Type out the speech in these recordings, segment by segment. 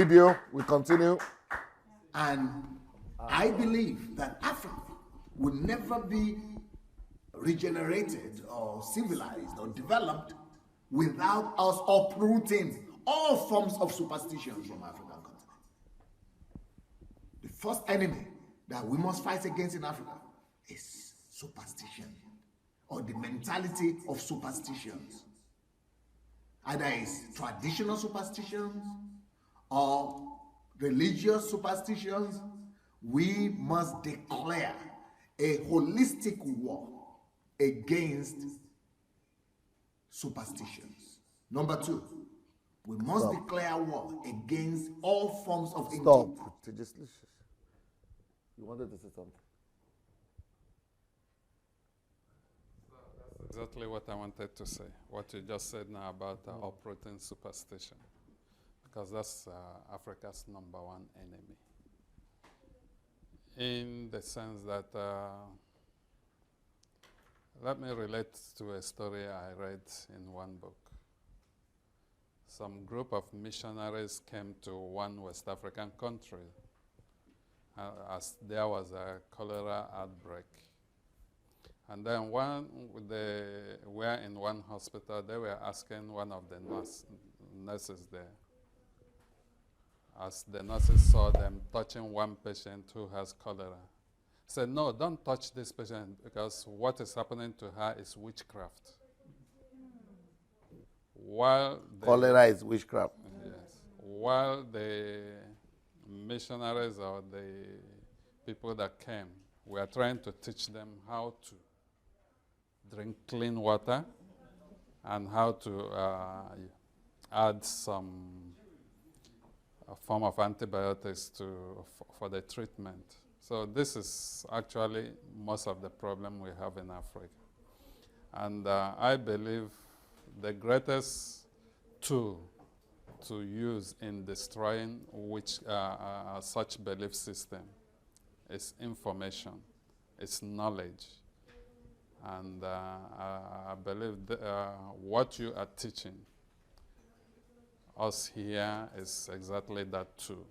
video. We continue. And I believe that Africa will never be regenerated or civilized or developed without us uprooting all forms of superstitions from African continent. The first enemy that we must fight against in Africa is superstition, or the mentality of superstitions. Either it's traditional superstitions or religious superstitions. We must declare a holistic war against superstitions. Number two, we must declare war against all forms of intolerance. You wanted to say something? That's exactly what I wanted to say. What you just said now about uprooting superstition, because that's Africa's number one enemy. In the sense that, let me relate to a story I read in one book. Some group of missionaries came to one West African country as there was a cholera outbreak. And then they were in one hospital, they were asking one of the nurses there, as the nurses saw them touching one patient who has cholera, said, no, don't touch this patient, because what is happening to her is witchcraft. While cholera is witchcraft. Yes. While the missionaries or the people that came were trying to teach them how to drink clean water and how to add some form of antibiotics for the treatment. So this is actually most of the problem we have in Africa. And I believe the greatest tool to use in destroying such belief system is information, it's knowledge. And I believe what you are teaching us here is exactly that too.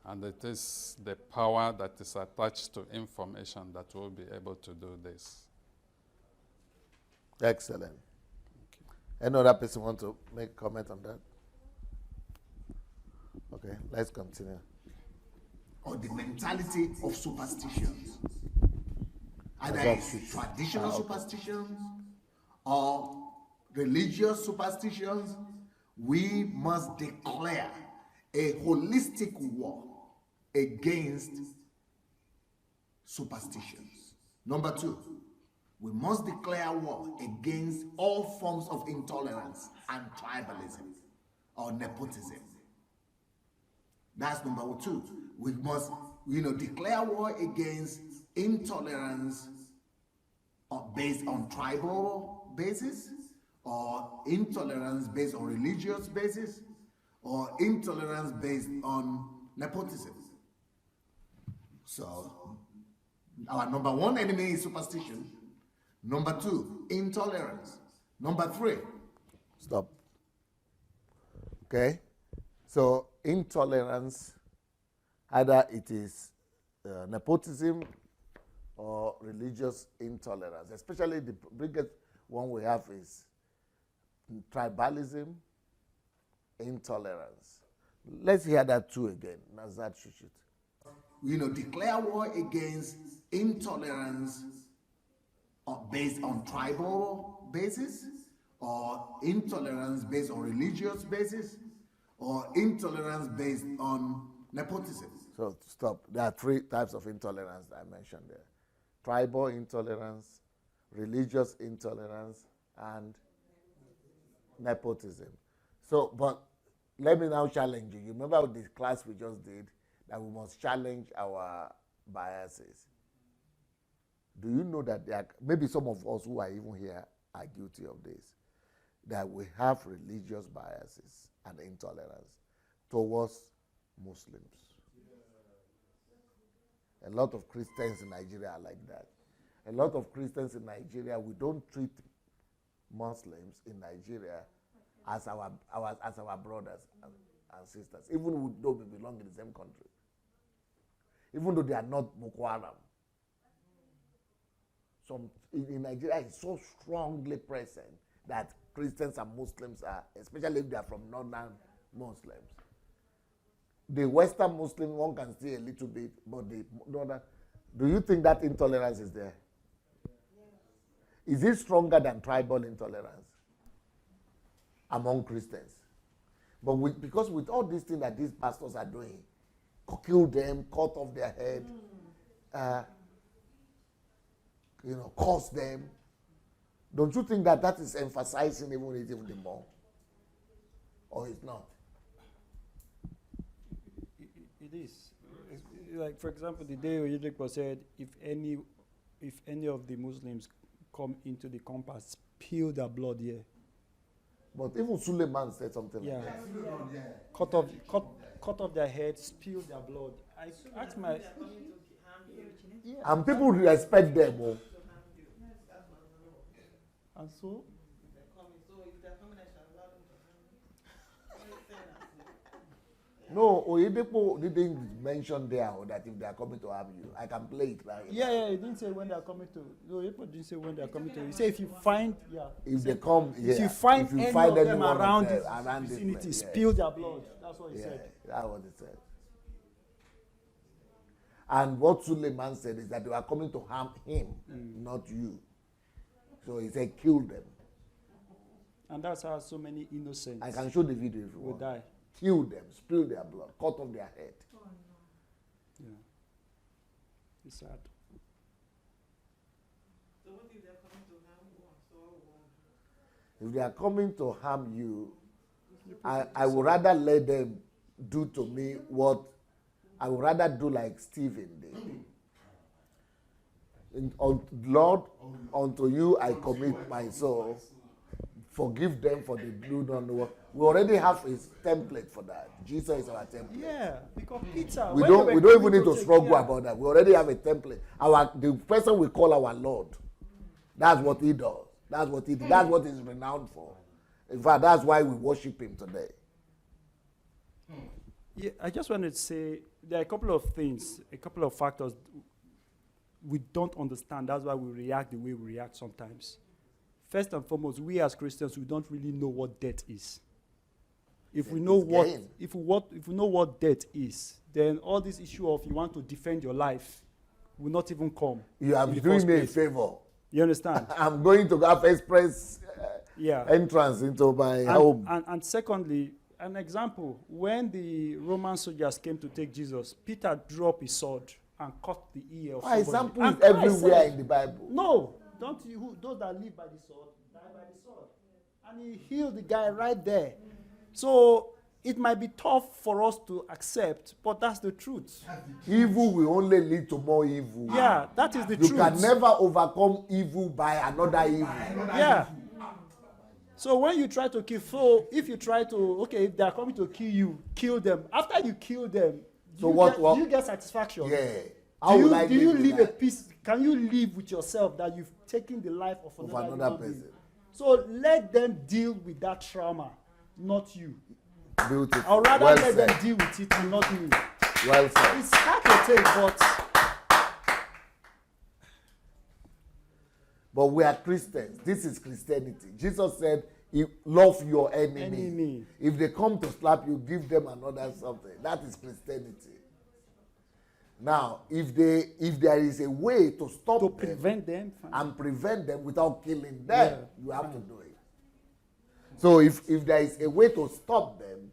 And it is the power that is attached to information that will be able to do this. Excellent. Any other person want to make a comment on that? Okay, let's continue. Or the mentality of superstitions. Either it's traditional superstitions or religious superstitions. We must declare a holistic war against superstitions. Number two, we must declare war against all forms of intolerance and tribalism or nepotism. That's number two. We must, declare war against intolerance based on tribal basis, or intolerance based on religious basis, or intolerance based on nepotism. So, our number one enemy is superstition. Number two, intolerance. Number three. Stop. Okay. So, intolerance, either it is nepotism or religious intolerance. Especially the biggest one we have is tribalism, intolerance. Let's hear that too again. Nazad Shushit. Declare war against intolerance based on tribal basis, or intolerance based on religious basis, or intolerance based on nepotism. So stop. There are three types of intolerance that I mentioned there. Tribal intolerance, religious intolerance, and nepotism. So, but let me now challenge you. You remember the class we just did that we must challenge our biases. Do you know that there are, maybe some of us who are even here are guilty of this, that we have religious biases and intolerance towards Muslims? A lot of Christians in Nigeria are like that. A lot of Christians in Nigeria, we don't treat Muslims in Nigeria as our brothers. and sisters, even though we belong in the same country, even though they are not Boko Haram. In Nigeria, it's so strongly present that Christians and Muslims are, especially if they are from northern Muslims. The Western Muslim one can see a little bit, but the northern, do you think that intolerance is there? Is it stronger than tribal intolerance among Christians? But because with all these things that these pastors are doing, kill them, cut off their head, curse them, don't you think that is emphasizing even the more? Or it's not? It is. Like, for example, the day Oyedepo said, if any of the Muslims come into the compound, spill their blood here. But even Suleiman said something Yeah. like that. Cut off their head, spill their blood. I asked my... Yeah. And people respect them. Oh. And so? No, Oyedepo didn't mention there that if they are coming to harm you. I can play it right. Yeah, he didn't say when they are coming to. No, Oyedepo didn't say when they are coming to. He said if you find, if they come, if you find any of them around this vicinity, spill their blood. That's what he said. That's what he said. And what Suleiman said is that they were coming to harm him, not you. So he said, kill them. And that's how so many innocents I can show the video if you will want. die. Kill them, spill their blood, cut off their head. Oh, no. Yeah. It's sad. So what if they're coming to harm one? If they are coming to harm you, I would rather let them do to me what I would rather do like Stephen did. Lord, unto you I commit my soul. Forgive them for the do not know. We already have a template for that. Jesus is our template. Yeah, because Peter. We don't even need to struggle about that. We already have a template. The person we call our Lord. That's what he does. That's what he did. That's what he's renowned for. In fact, that's why we worship him today. Yeah, I just wanted to say there are a couple of things, a couple of factors we don't understand. That's why we react the way we react sometimes. First and foremost, we as Christians, we don't really know what death is. If we know what death is, then all this issue of you want to defend your life will not even come. You are doing me a favor. You understand? I'm going to have express entrance into my home. And secondly, an example, when the Roman soldiers came to take Jesus, Peter drew up his sword and cut the ear of somebody. Example is everywhere in the Bible. No, don't you? Those that live by the sword die by the sword. And he healed the guy right there. So it might be tough for us to accept, but that's the truth. Evil will only lead to more evil. Yeah, that is the truth. You can never overcome evil by another evil. Yeah. So when you try to kill, if you try to, if they are coming to kill you, kill them. After you kill them, do you get satisfaction? Yeah. Do you live a peace? Can you live with yourself that you've taken the life of another person? So let them deal with that trauma, not you. Beautiful. I'd rather let them deal with it and not me. Well said. It's hard to take, but we are Christians. This is Christianity. Jesus said, love your enemy. If they come to slap you, give them another something. That is Christianity. Now, if there is a way to stop them, prevent them and prevent them without killing them, you have to do it. So if there is a way to stop them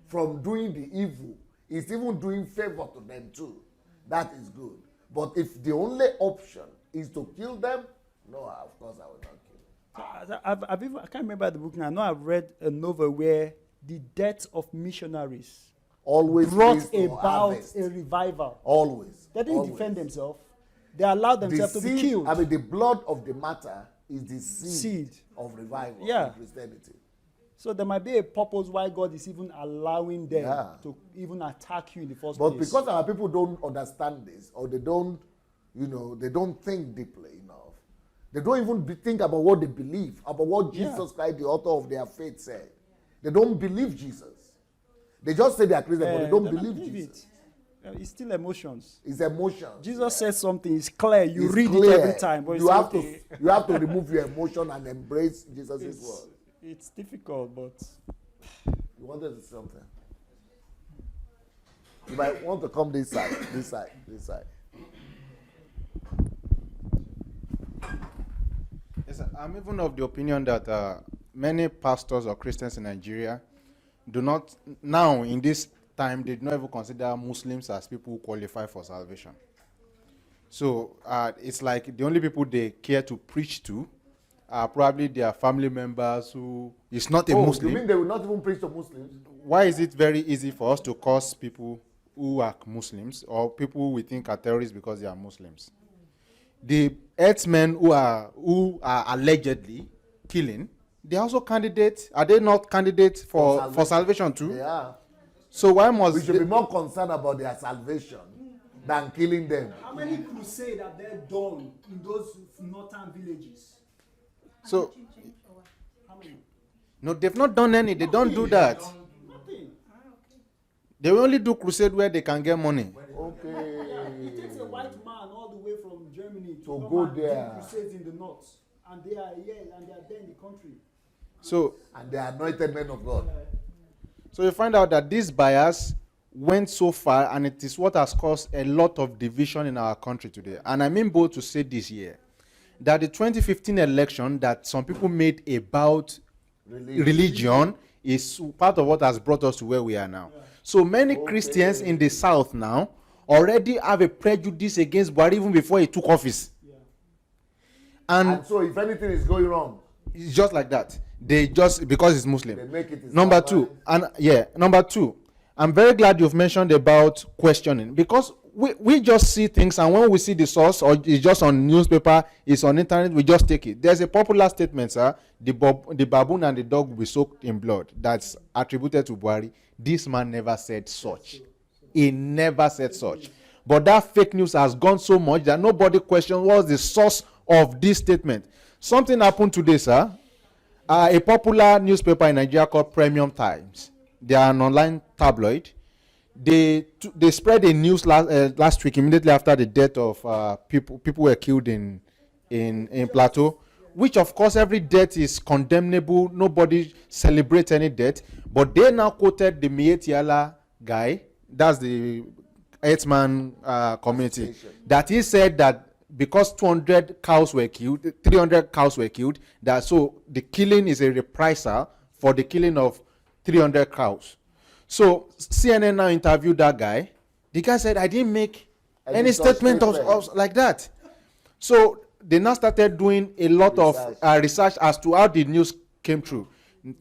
from doing the evil, it's even doing favor to them too. That is good. But if the only option is to kill them, no, of course I will not kill them. I can't remember the book now. I know I've read a novel where the death of missionaries always brought about a revival. Always. They didn't defend themselves. They allowed themselves to be killed. I mean, the blood of the matter is the seed of revival in Christianity. So there might be a purpose why God is even allowing them to even attack you in the first place. But because our people don't understand this, or they don't, they don't think deeply enough. They don't even think about what they believe, about what Jesus Christ, the author of their faith, said. They don't believe Jesus. They just say they are Christian, but they don't They believe Jesus. It's still emotions. It's emotion. Jesus said something, it's clear. You It's read clear. it every time. But You it's have okay. you have to remove your emotion and embrace Jesus' word. It's difficult, but You wanted to say something? You might want to come this side, this side, this side. Yes, sir. I'm even of the opinion that many pastors or Christians in Nigeria do not, now in this time, they do not even consider Muslims as people who qualify for salvation. So it's like the only people they care to preach to are probably their family members who is not a Muslim. You mean they will not even preach to Muslims? Why is it very easy for us to curse people who are Muslims or people who we think are terrorists because they are Muslims? The herdsmen who are allegedly killing, they are also candidates. Are they not candidates for salvation too? They are. So why must We should be more concerned about their salvation than killing them. how many crusades have they done in those northern villages? So How many? no, they've not done any. They don't do that. Nothing. They only do crusade where they can get money. Okay. It takes a white man all the way from Germany to To come go and do there. crusades in the north, and they are here and they are there in the country. So And they are anointed men of God. So you find out that this bias went so far, and it is what has caused a lot of division in our country today. And I mean bold to say this year, that the 2015 election that some people made about religion is part of what has brought us to where we are now. So many Christians in the South now already have a prejudice against Buhari even before he took office. And so if anything is going wrong, It's just like that. They just, because it's Muslim. they make it Number two, I'm very glad you've mentioned about questioning, because we just see things, and when we see the source, or it's just on newspaper, it's on internet, we just take it. There's a popular statement, sir, the baboon and the dog will be soaked in blood, that's attributed to Buhari. This man never said such. He never said such. But that fake news has gone so much that nobody questions what's the source of this statement. Something happened today, sir. A popular newspaper in Nigeria called Premium Times. They are an online tabloid. They spread a news last week, immediately after the death of people were killed in Plateau, which of course every death is condemnable. Nobody celebrates any death. But they now quoted the Mietiala guy, that's the 8-man community, that he said that because 200 cows were killed, 300 cows were killed, that so the killing is a reprisal for the killing of 300 cows. So CNN now interviewed that guy. The guy said, I didn't make any statement of like that. So they now started doing a lot of research as to how the news came through.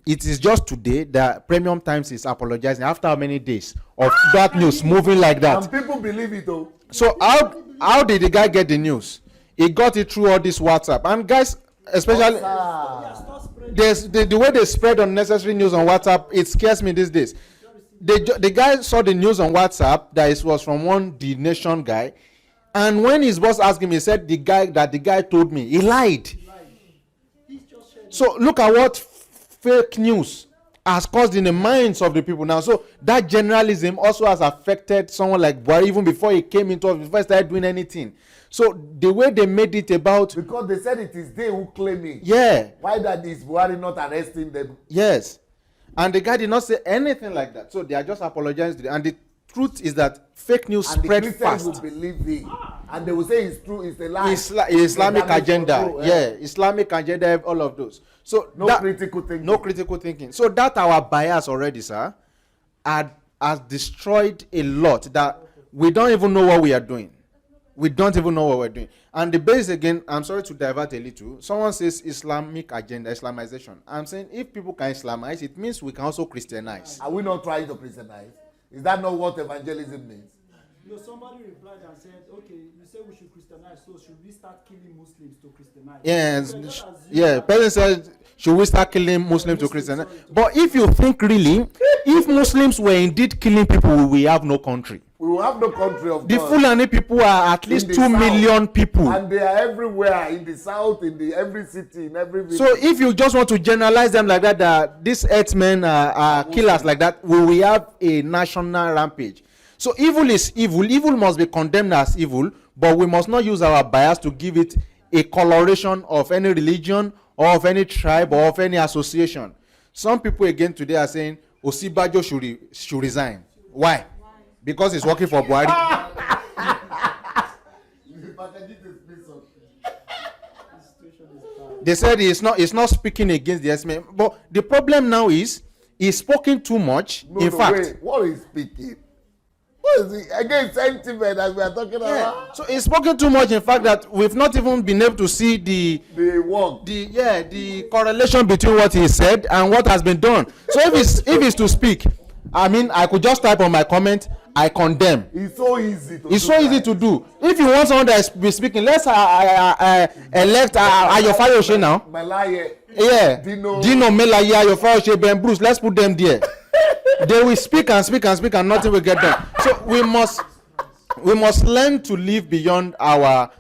It is just today that Premium Times is apologizing after how many days of that news moving like that. and people believe it though. So how did the guy get the news? He got it through all this WhatsApp. And guys, especially the way they spread unnecessary news on WhatsApp, it scares me these days. The guy saw the news on WhatsApp that it was from one The Nation guy, and when his boss asked him, he said the guy told me. He lied. So look at what fake news has caused in the minds of the people now. So that generalism also has affected someone like Buhari even before he came into office, before he started doing anything. So the way they made it about, Because they said it is they who claim it. yeah, Why that is Buhari not arresting them? yes, and the guy did not say anything like that. So they are just apologizing. And the truth is that fake news And the spread Christians fast. will believe it. And they will say it's true, it's a lie. Islamic Islamic agenda, control, Islamic agenda, all of those. So No critical thinking. No critical thinking. So that our bias already, sir, has destroyed a lot that we don't even know what we are doing. We don't even know what we're doing. And the base again, I'm sorry to divert a little. Someone says Islamic agenda, Islamization. I'm saying if people can Islamize, it means we can also Christianize. Are we not trying to Christianize? Is that not what evangelism means? No, somebody replied and said, okay, you say we should Christianize, so should we start killing Muslims to Christianize? Yes, So just assume yeah. that- Person said, should we start killing Muslims to Christianize? But if you think really, if Muslims were indeed killing people, we have no country. We will have no country of The God. Fulani people are at least the 2 million south. people. And they are everywhere, in the south, in every city, in every village. So if you just want to generalize them like that, that these herdsmen are killers like that, we will have a national rampage. So evil is evil. Evil must be condemned as evil, but we must not use our bias to give it a coloration of any religion or of any tribe or of any association. Some people again today are saying Osibajo should resign. Why? Because he's working for Buhari. They said he's not speaking against the herdsmen. But the problem now is he's spoken too much. In fact, wait, what is speaking? What is it? Again, sentiment as we are talking about. so he's spoken too much. In fact, that we've not even been able to see the correlation between what he said and what has been done. So if it's to speak, I mean, I could just type on my comment, I condemn. It's so easy to do. If you want someone that is be speaking, let's elect Ayofayose now. Malaye. Yeah. Dino Melaye, Ayofayose, Ben Bruce. Let's put them there. They will speak and nothing will get done. So we must learn to live beyond our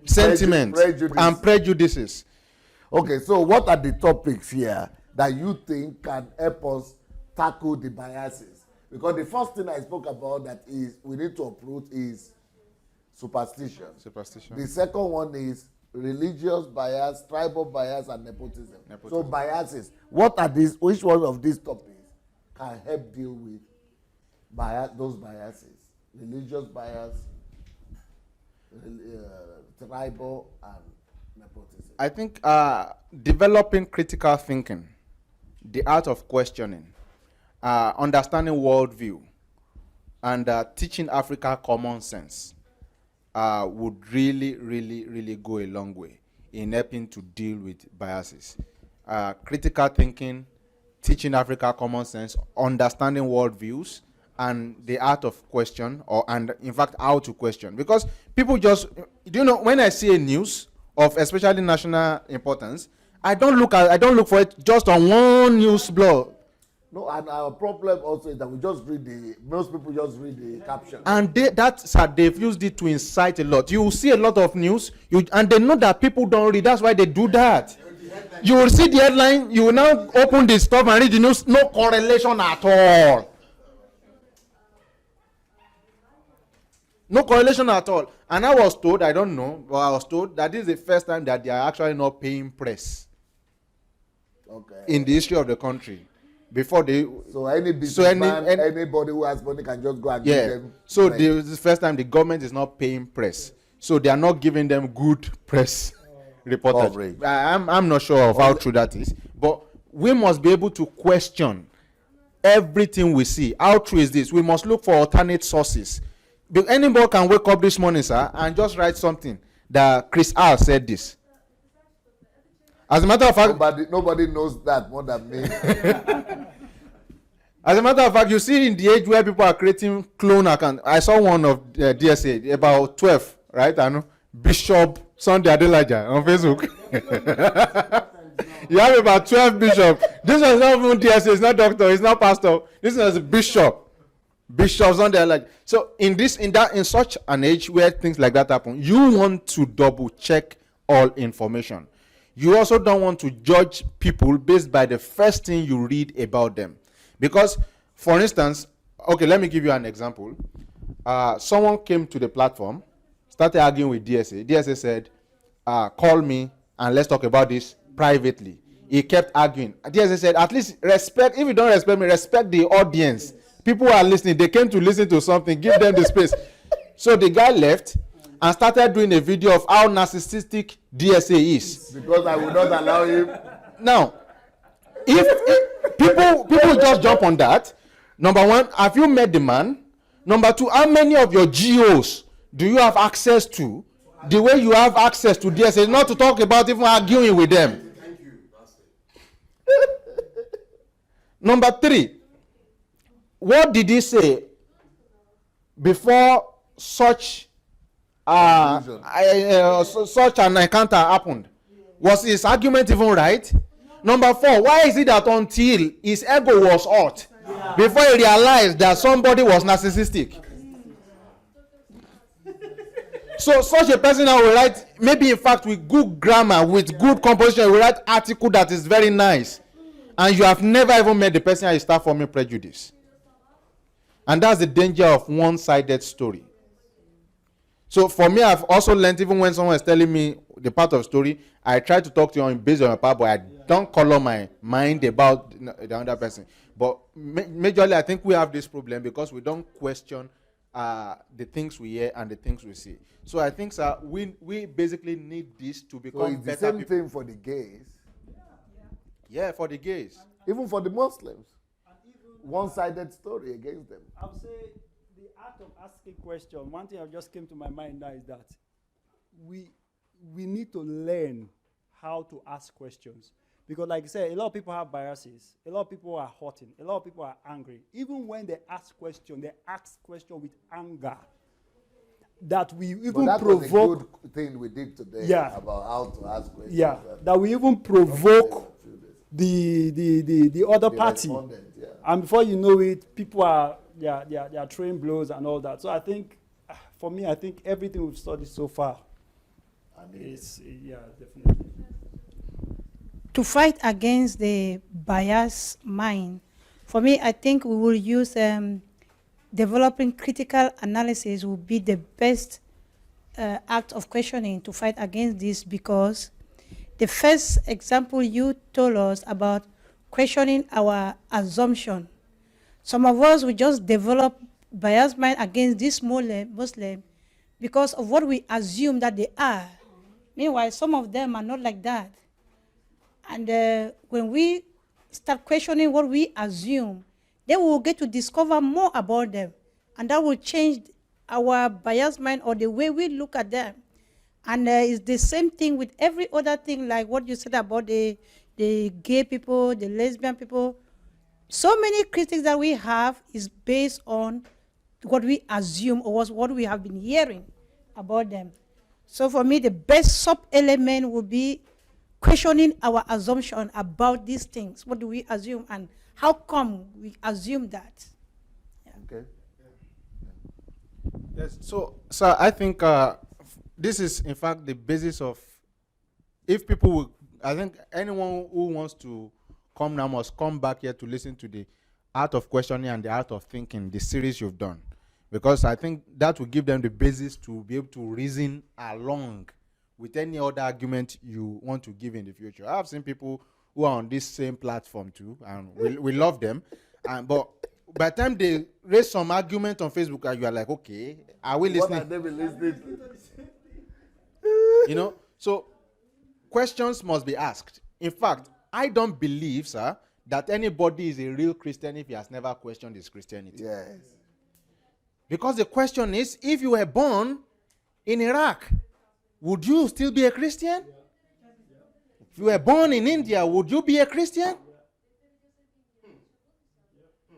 sentiments and prejudices. Okay, so what are the topics here that you think can help us tackle the biases? Because the first thing I spoke about that is we need to uproot is superstition. The second one is religious bias, tribal bias, and nepotism. So biases. What are these? Which one of these topics can help deal with those biases? Religious bias, tribal, and nepotism. I think developing critical thinking, the art of questioning, understanding worldview, and teaching Africa common sense would really go a long way in helping to deal with biases. Critical thinking, teaching Africa common sense, understanding worldviews, and the art of question, and in fact how to question. Because people just, when I see a news of especially national importance, I don't look for it just on one news blog. No, and our problem also is that most people just read the caption. And they've used it to incite a lot. You will see a lot of news, and they know that people don't read. That's why they do that. You will see the headline, you will now open the stuff and read the news, no correlation at all. No correlation at all. And I was told, I don't know, but I was told that this is the first time that they are actually not paying press in the history of the country. Before they, anybody who has money can just go and give them. So this is the first time the government is not paying press, so they are not giving them good press reportage. I'm not sure of how true that is, but we must be able to question everything we see. How true is this? We must look for alternate sources. Anybody can wake up this morning, sir, and just write something that Chris R said this. As a matter of fact, nobody knows that more than me. As a matter of fact, you see in the age where people are creating clone accounts. I saw one of DSA, about 12, right? I know. Bishop Sunday Adelaja on Facebook. You have about 12 bishops. This was not even DSA, it's not doctor, it's not pastor. This is a bishop. Bishops on there, like so. In such an age where things like that happen, you want to double check all information. You also don't want to judge people based by the first thing you read about them. Because, for instance, okay, let me give you an example. Someone came to the platform, started arguing with DSA. DSA said, call me and let's talk about this privately. He kept arguing. DSA said, at least respect, if you don't respect me, respect the audience. People are listening. They came to listen to something. Give them the space. So the guy left and started doing a video of how narcissistic DSA is. Because I would not allow him. Now, if people just jump on that, number one, have you met the man? Number two, how many of your GOs do you have access to? The way you have access to DSA, not to talk about even arguing with them. Thank you. That's it. Number three, what did he say before such such an encounter happened? Was his argument even right? Number four, why is it that until his ego was hurt, before he realized that somebody was narcissistic. So such a person now will write, maybe in fact with good grammar, with good composition, will write article that is very nice. And you have never even met the person and you start forming prejudice. And that's the danger of one-sided story. So for me, I've also learned, even when someone is telling me the part of story, I try to talk to you based on my part, but I don't color my mind about the other person. But majorly, I think we have this problem because we don't question the things we hear and the things we see. So I think, sir, we basically need this to become So it's the better same people. thing for the gays, Yeah, for the gays. even for the Muslims. One-sided story against them. I would say the art of asking questions. One thing that just came to my mind now is that we need to learn how to ask questions. Because like I said, a lot of people have biases. A lot of people are hurting. A lot of people are angry. Even when they ask questions with anger. That we even But that provoke. was a good thing we did today Yeah. about how to ask questions. Yeah, and that we even provoke a few days. the other The party. respondent, yeah. And before you know it, people are throwing blows and all that. So I think, for me, I think everything we've studied so far is, definitely. To fight against the bias mind, for me, I think we will use developing critical analysis will be the best act of questioning to fight against this, because the first example you told us about questioning our assumption. Some of us will just develop bias mind against this Muslim because of what we assume that they are. Meanwhile, some of them are not like that. And when we start questioning what we assume, then we will get to discover more about them. And that will change our bias mind or the way we look at them. And it's the same thing with every other thing, like what you said about the gay people, the lesbian people. So many critics that we have is based on what we assume or what we have been hearing about them. So for me, the best sub-element would be questioning our assumption about these things. What do we assume and how come we assume that? Okay. Yes. So I think this is, in fact, the basis of, if people will, I think anyone who wants to come now must come back here to listen to the art of questioning and the art of thinking, the series you've done. Because I think that will give them the basis to be able to reason along with any other argument you want to give in the future. I have seen people who are on this same platform too, and we love them. But by the time they raise some argument on Facebook, and you are like, okay, are we listening? What are they be listening to? You know, so questions must be asked. In fact, I don't believe, sir, that anybody is a real Christian if he has never questioned his Christianity. Yes. Because the question is, if you were born in Iraq, would you still be a Christian? If you were born in India, would you be a Christian?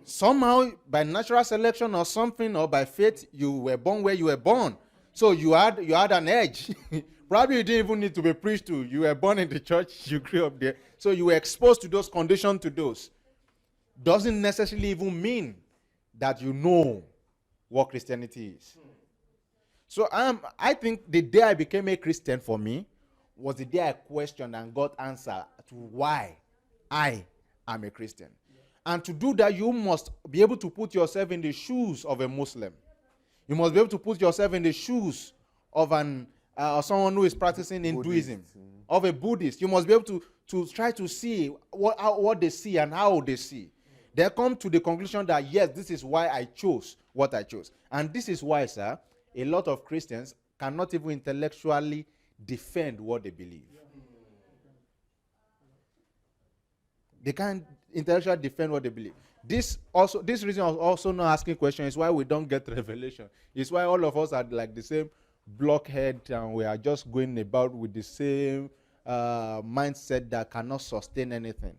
Somehow, by natural selection or something, or by fate, you were born where you were born. So you had an edge. Probably you didn't even need to be preached to. You were born in the church, you grew up there. So you were exposed to those, conditioned to those. Doesn't necessarily even mean that you know what Christianity is. So I think the day I became a Christian for me was the day I questioned and got answer to why I am a Christian. And to do that, you must be able to put yourself in the shoes of a Muslim. You must be able to put yourself in the shoes of someone who is practicing Hinduism, of a Buddhist. You must be able to try to see what they see and how they see. They come to the conclusion that, yes, this is why I chose what I chose. And this is why, sir, a lot of Christians cannot even intellectually defend what they believe. They can't intellectually defend what they believe. This reason of also not asking questions is why we don't get revelation. It's why all of us are like the same blockhead and we are just going about with the same mindset that cannot sustain anything.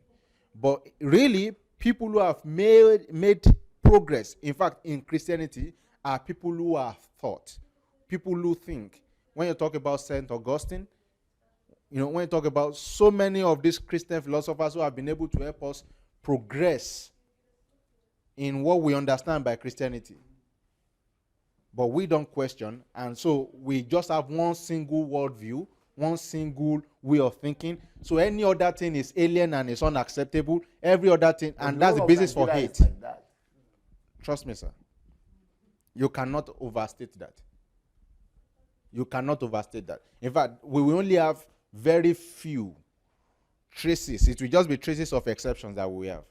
But really, people who have made progress, in fact, in Christianity, are people who are thought, people who think. When you talk about St. Augustine, when you talk about so many of these Christian philosophers who have been able to help us progress in what we understand by Christianity. But we don't question, and so we just have one single worldview, one single way of thinking. So any other thing is alien and is unacceptable. Every other thing, But and that's the whole of basis for Nigeria hate. is like that. Trust me, sir. You cannot overstate that. You cannot overstate that. In fact, we will only have very few traces. It will just be traces of exceptions that we have.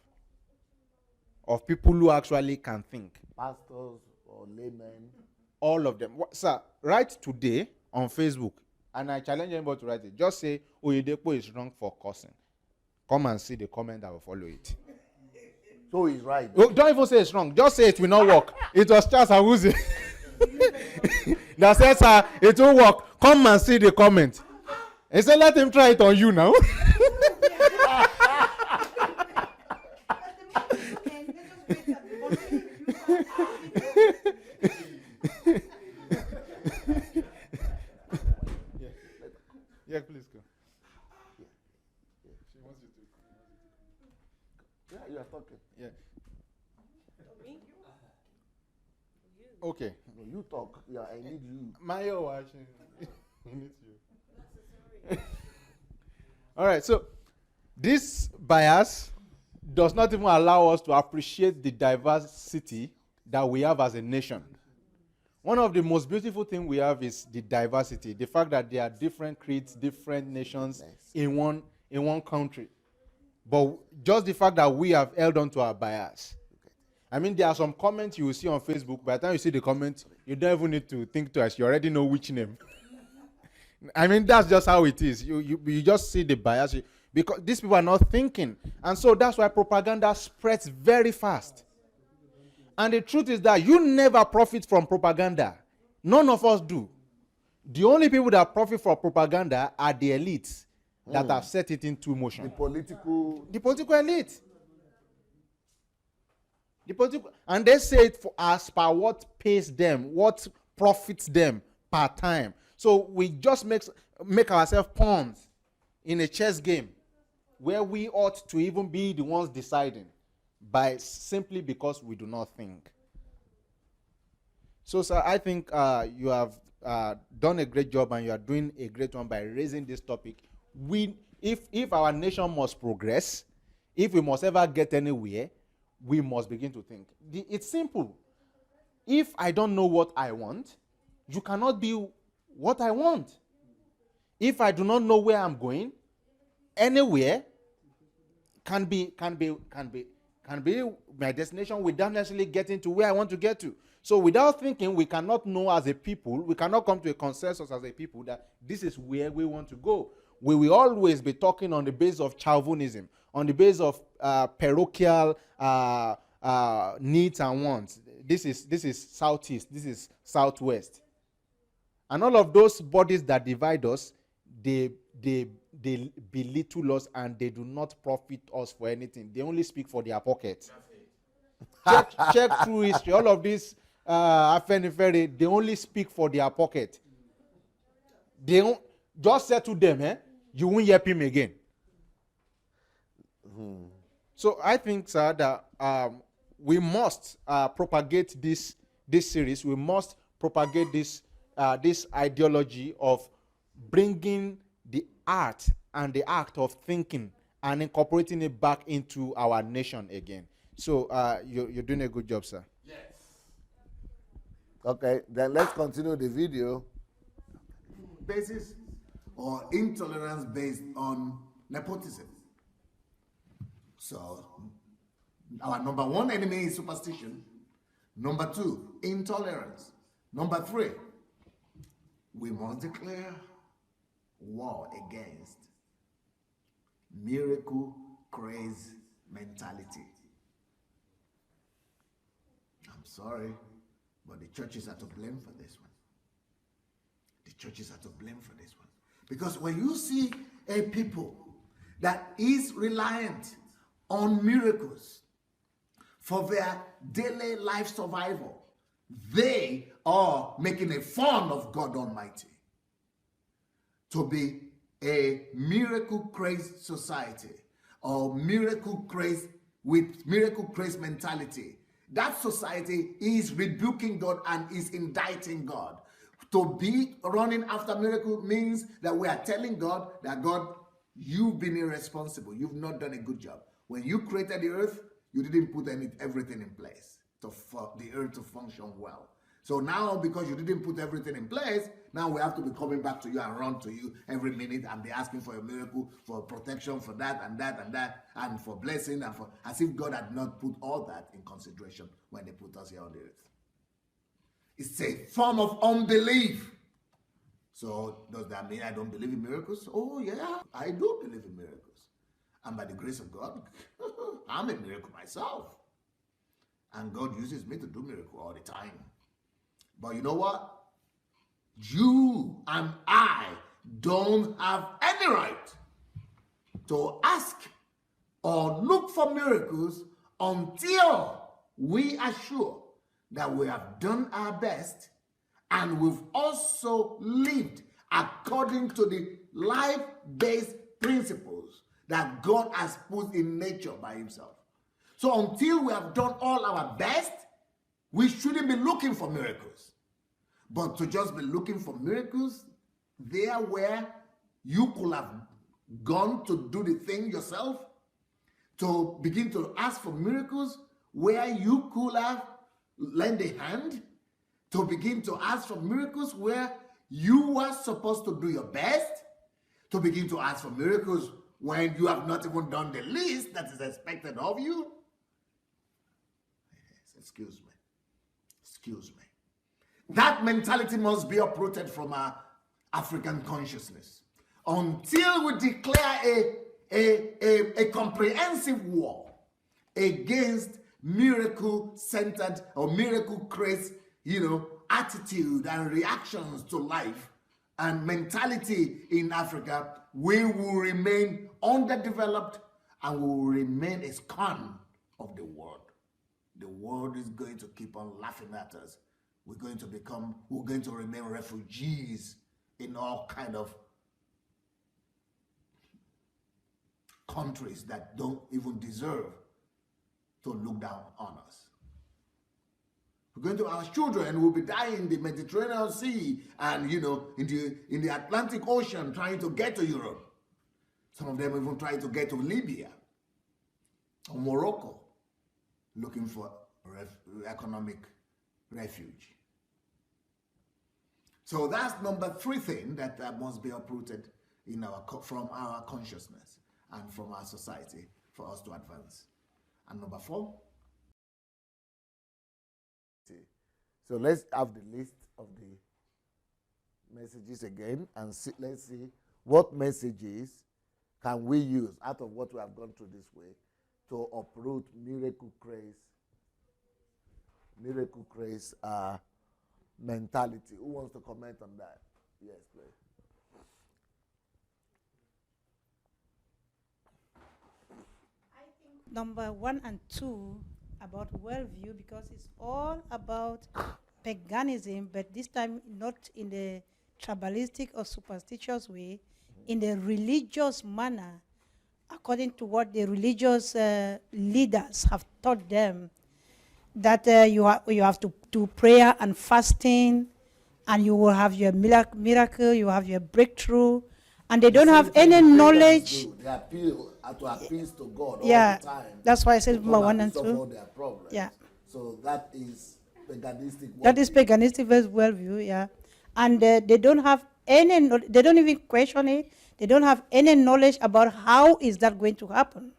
Of people who actually can think. Pastors or laymen. All of them. Sir, write today on Facebook, and I challenge anybody to write it. Just say, Oyedepo is wrong for cursing. Come and see the comment that will follow it. So he's right. Oh, don't even say it's wrong. Just say it will not work. It was Charles Awuzie that said, sir, it will work. Come and see the comment. He said, let him try it on you now. Yeah, please go. She wants you to. Yeah, you are talking. Yeah. Okay. No, you talk. Yeah, I need you. Mayo watching. He needs you. All right. So this bias does not even allow us to appreciate the diversity that we have as a nation. One of the most beautiful things we have is the diversity, the fact that there are different creeds, different nations in one country. But just the fact that we have held on to our bias. I mean, there are some comments you will see on Facebook. By the time you see the comment, you don't even need to think twice. You already know which name. I mean, that's just how it is. You just see the bias. Because these people are not thinking. And so that's why propaganda spreads very fast. And the truth is that you never profit from propaganda. None of us do. The only people that profit from propaganda are the elites that have set it into motion. The political elite. And they say it as per what pays them, what profits them per time. So we just make ourselves pawns in a chess game where we ought to even be the ones deciding simply because we do not think. So, sir, I think you have done a great job, and you are doing a great one by raising this topic. If our nation must progress, if we must ever get anywhere, we must begin to think. It's simple. If I don't know what I want, you cannot be what I want. If I do not know where I'm going, anywhere can be my destination without necessarily getting to where I want to get to. So without thinking, we cannot know as a people, we cannot come to a consensus as a people that this is where we want to go. We will always be talking on the basis of chauvinism, on the basis of parochial needs and wants. This is southeast, this is southwest. And all of those bodies that divide us, they belittle us, and they do not profit us for anything. They only speak for their pockets. Check through history. All of these Afenifere, they only speak for their pocket. They don't just say to them, you won't hear him again. So I think, sir, that we must propagate this series. We must propagate this ideology of bringing the art and the act of thinking and incorporating it back into our nation again. So you're doing a good job, sir. Yes. Okay, then let's continue the video. Basis or intolerance based on nepotism. So, our number one enemy is superstition. Number two, intolerance. Number three, we must declare war against miracle craze mentality. I'm sorry, but the churches are to blame for this one. The churches are to blame for this one. Because when you see a people that is reliant on miracles for their daily life survival, they are making a fun of God Almighty. To be a miracle crazed society or miracle crazed with miracle crazed mentality that society is rebuking God and is indicting God. To be running after miracle means that we are telling God that God, you've been irresponsible. You've not done a good job. When you created the earth, you didn't put everything in place for the earth to function well. So now, because you didn't put everything in place, now we have to be coming back to you and run to you every minute and be asking for a miracle, for protection, for that and that and that, and for blessing, and for, as if God had not put all that in consideration when they put us here on the earth. It's a form of unbelief. So does that mean I don't believe in miracles? Oh yeah, I do believe in miracles. And by the grace of God, I'm a miracle myself. And God uses me to do miracles all the time. But you know what? You and I don't have any right to ask or look for miracles until we are sure that we have done our best and we've also lived according to the life-based principles that God has put in nature by himself. So until we have done all our best, we shouldn't be looking for miracles. But to just be looking for miracles there where you could have gone to do the thing yourself, to begin to ask for miracles where you could have lent a hand, to begin to ask for miracles where you were supposed to do your best, to begin to ask for miracles when you have not even done the least that is expected of you. Excuse me. That mentality must be uprooted from our African consciousness until we declare a comprehensive war against miracle-centered or miracle-crazed, attitude and reactions to life and mentality in Africa. We will remain underdeveloped and we will remain a scorn of the world. The world is going to keep on laughing at us. We're going to remain refugees in all kind of countries that don't even deserve to look down on us. We're going to, our children will be dying in the Mediterranean Sea and, in the Atlantic Ocean trying to get to Europe. Some of them even trying to get to Libya or Morocco, looking for economic refuge. So that's number 3 thing that must be uprooted from our consciousness and from our society for us to advance. And number 4. So let's have the list of the messages again and let's see what messages can we use out of what we have gone through this way to uproot miracle craze mentality. Who wants to comment on that? Yes, please. I think number 1 and 2 about worldview, because it's all about paganism, but this time not in the tribalistic or superstitious way, in the religious manner, according to what the religious leaders have taught them, that you have to do prayer and fasting, and you will have your miracle, you have your breakthrough, and they don't have any knowledge. They appeal to appease to God all Yeah, the time. that's why I said number 1 and 2. Solve all their problems. Yeah. So that is paganistic. That is paganistic worldview, yeah. And they don't have any, they don't even question it. They don't have any knowledge about how is that going to happen.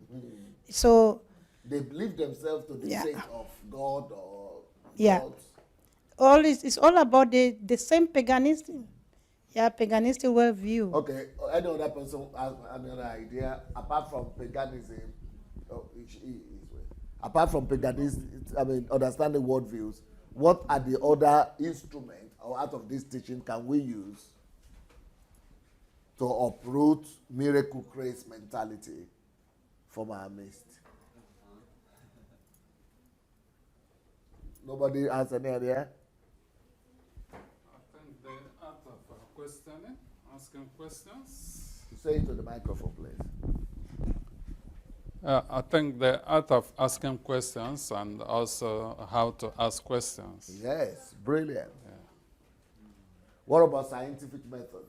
So they believe themselves to the sake of God or gods. It's all about the same paganism. Yeah, paganistic worldview. Okay, any other person has another idea apart from paganism? Apart from paganism, understanding worldviews, what are the other instruments or out of this teaching can we use to uproot miracle craze mentality from our midst? Nobody has any idea? I think the art of questioning, asking questions. Say it to the microphone, please. I think the art of asking questions and also how to ask questions. Yes, brilliant. What about scientific methods?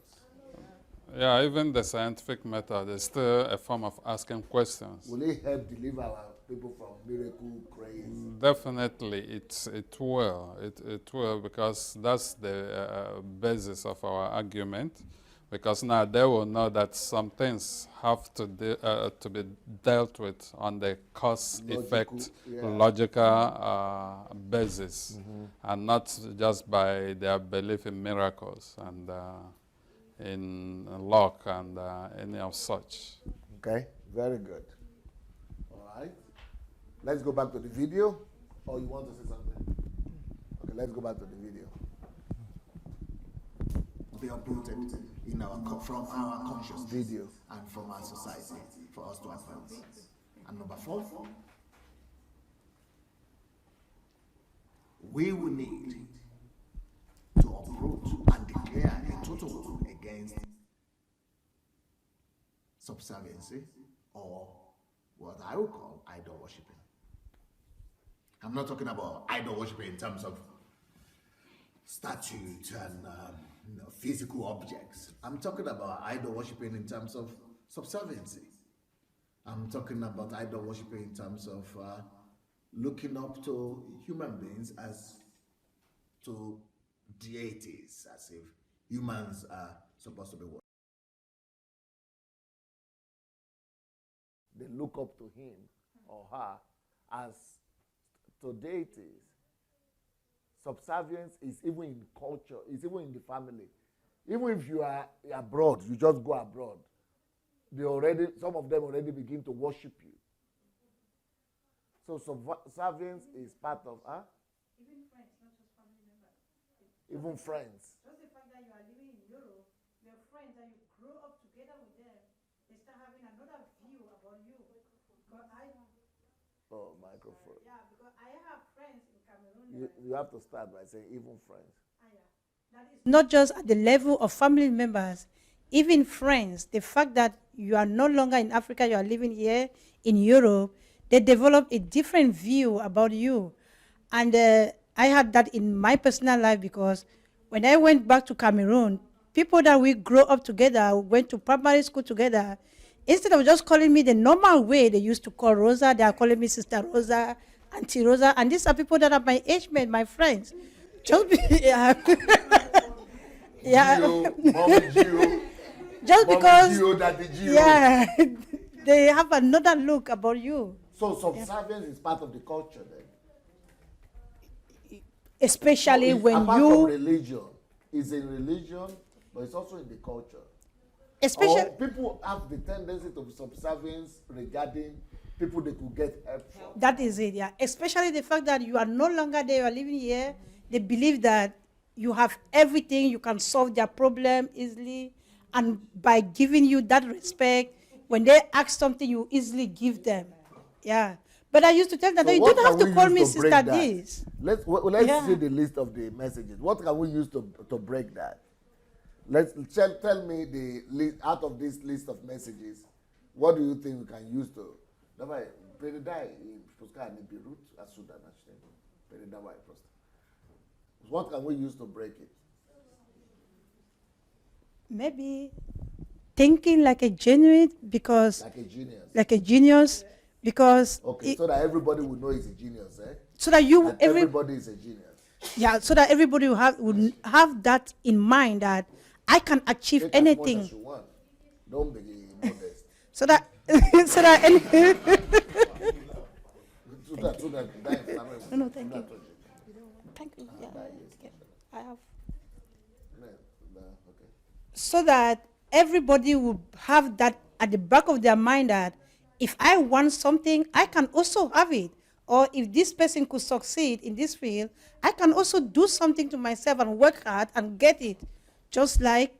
Yeah, even the scientific method is still a form of asking questions. Will it help deliver our people from miracle craze? Definitely, it will. It will, because that's the basis of our argument. Because now they will know that some things have to be dealt with on the cause-effect, logical basis, and not just by their belief in miracles and in luck and any of such. Okay, very good. All right. Let's go back to the video. Or you want to say something? Okay, let's go back to the video. Be uprooted in from our consciousness Video. and from our society for us to advance. And number 4, we will need to uproot and declare a total war against subserviency, or what I would call idol worshipping. I'm not talking about idol worshipping in terms of statutes and physical objects. I'm talking about idol worshipping in terms of subserviency. I'm talking about idol worshipping in terms of looking up to human beings as to deities, as if humans are supposed to be worshipped. They look up to him or her as to deities. Subservience is even in culture, it's even in the family. Even if you are abroad, you just go abroad. Some of them already begin to worship you. So subservience is part of, Even friends, not just family members. even friends. Just the fact that you are living in Europe, your friends that you grow up together with them, they start having another view about you. Because Oh, microphone. yeah, because I have friends in Cameroon. You have to start by saying even friends. That is not just at the level of family members, even friends. The fact that you are no longer in Africa, you are living here in Europe, they develop a different view about you. And I had that in my personal life, because when I went back to Cameroon, people that we grew up together, went to primary school together, instead of just calling me the normal way they used to call Rosa, they are calling me Sister Rosa, Auntie Rosa, and these are people that are my age mate, my friends. Just yeah. Yeah. Gio, Mom Gio, Just Mom because Gio, Daddy Gio. yeah, they have another look about you, So subservience is part of the culture then. especially So it's when apart from you, religion, it's in religion, but it's also in the culture. especially Or people have the tendency to subservience regarding people they could get help from. that is it, yeah. Especially the fact that you are no longer there, you are living here. They believe that you have everything, you can solve their problem easily, and by giving you that respect, when they ask something, you easily give them. Yeah. But I used to tell them that you what don't have can to we call use me to sister break that? this. Let's Yeah. see the list of the messages. What can we use to break that? Let's tell me the list out of this list of messages. What do you think we can use to? Давай, передай и пускай они берут отсюда начнем. Передавай просто. What can we use to break it? Maybe thinking like a genuine, because Like a genius. like a genius, because Okay, so that everybody will know he's a genius, eh? so that you And everybody is a genius. yeah, so that everybody would have that in mind, that I can achieve Take as much anything, as you want. Don't be modest. so that so that any So that, No, thank you. Thank you. Yeah. Okay. I have. Okay. So that everybody will have that at the back of their mind, that if I want something, I can also have it. Or if this person could succeed in this field, I can also do something to myself and work hard and get it. Just like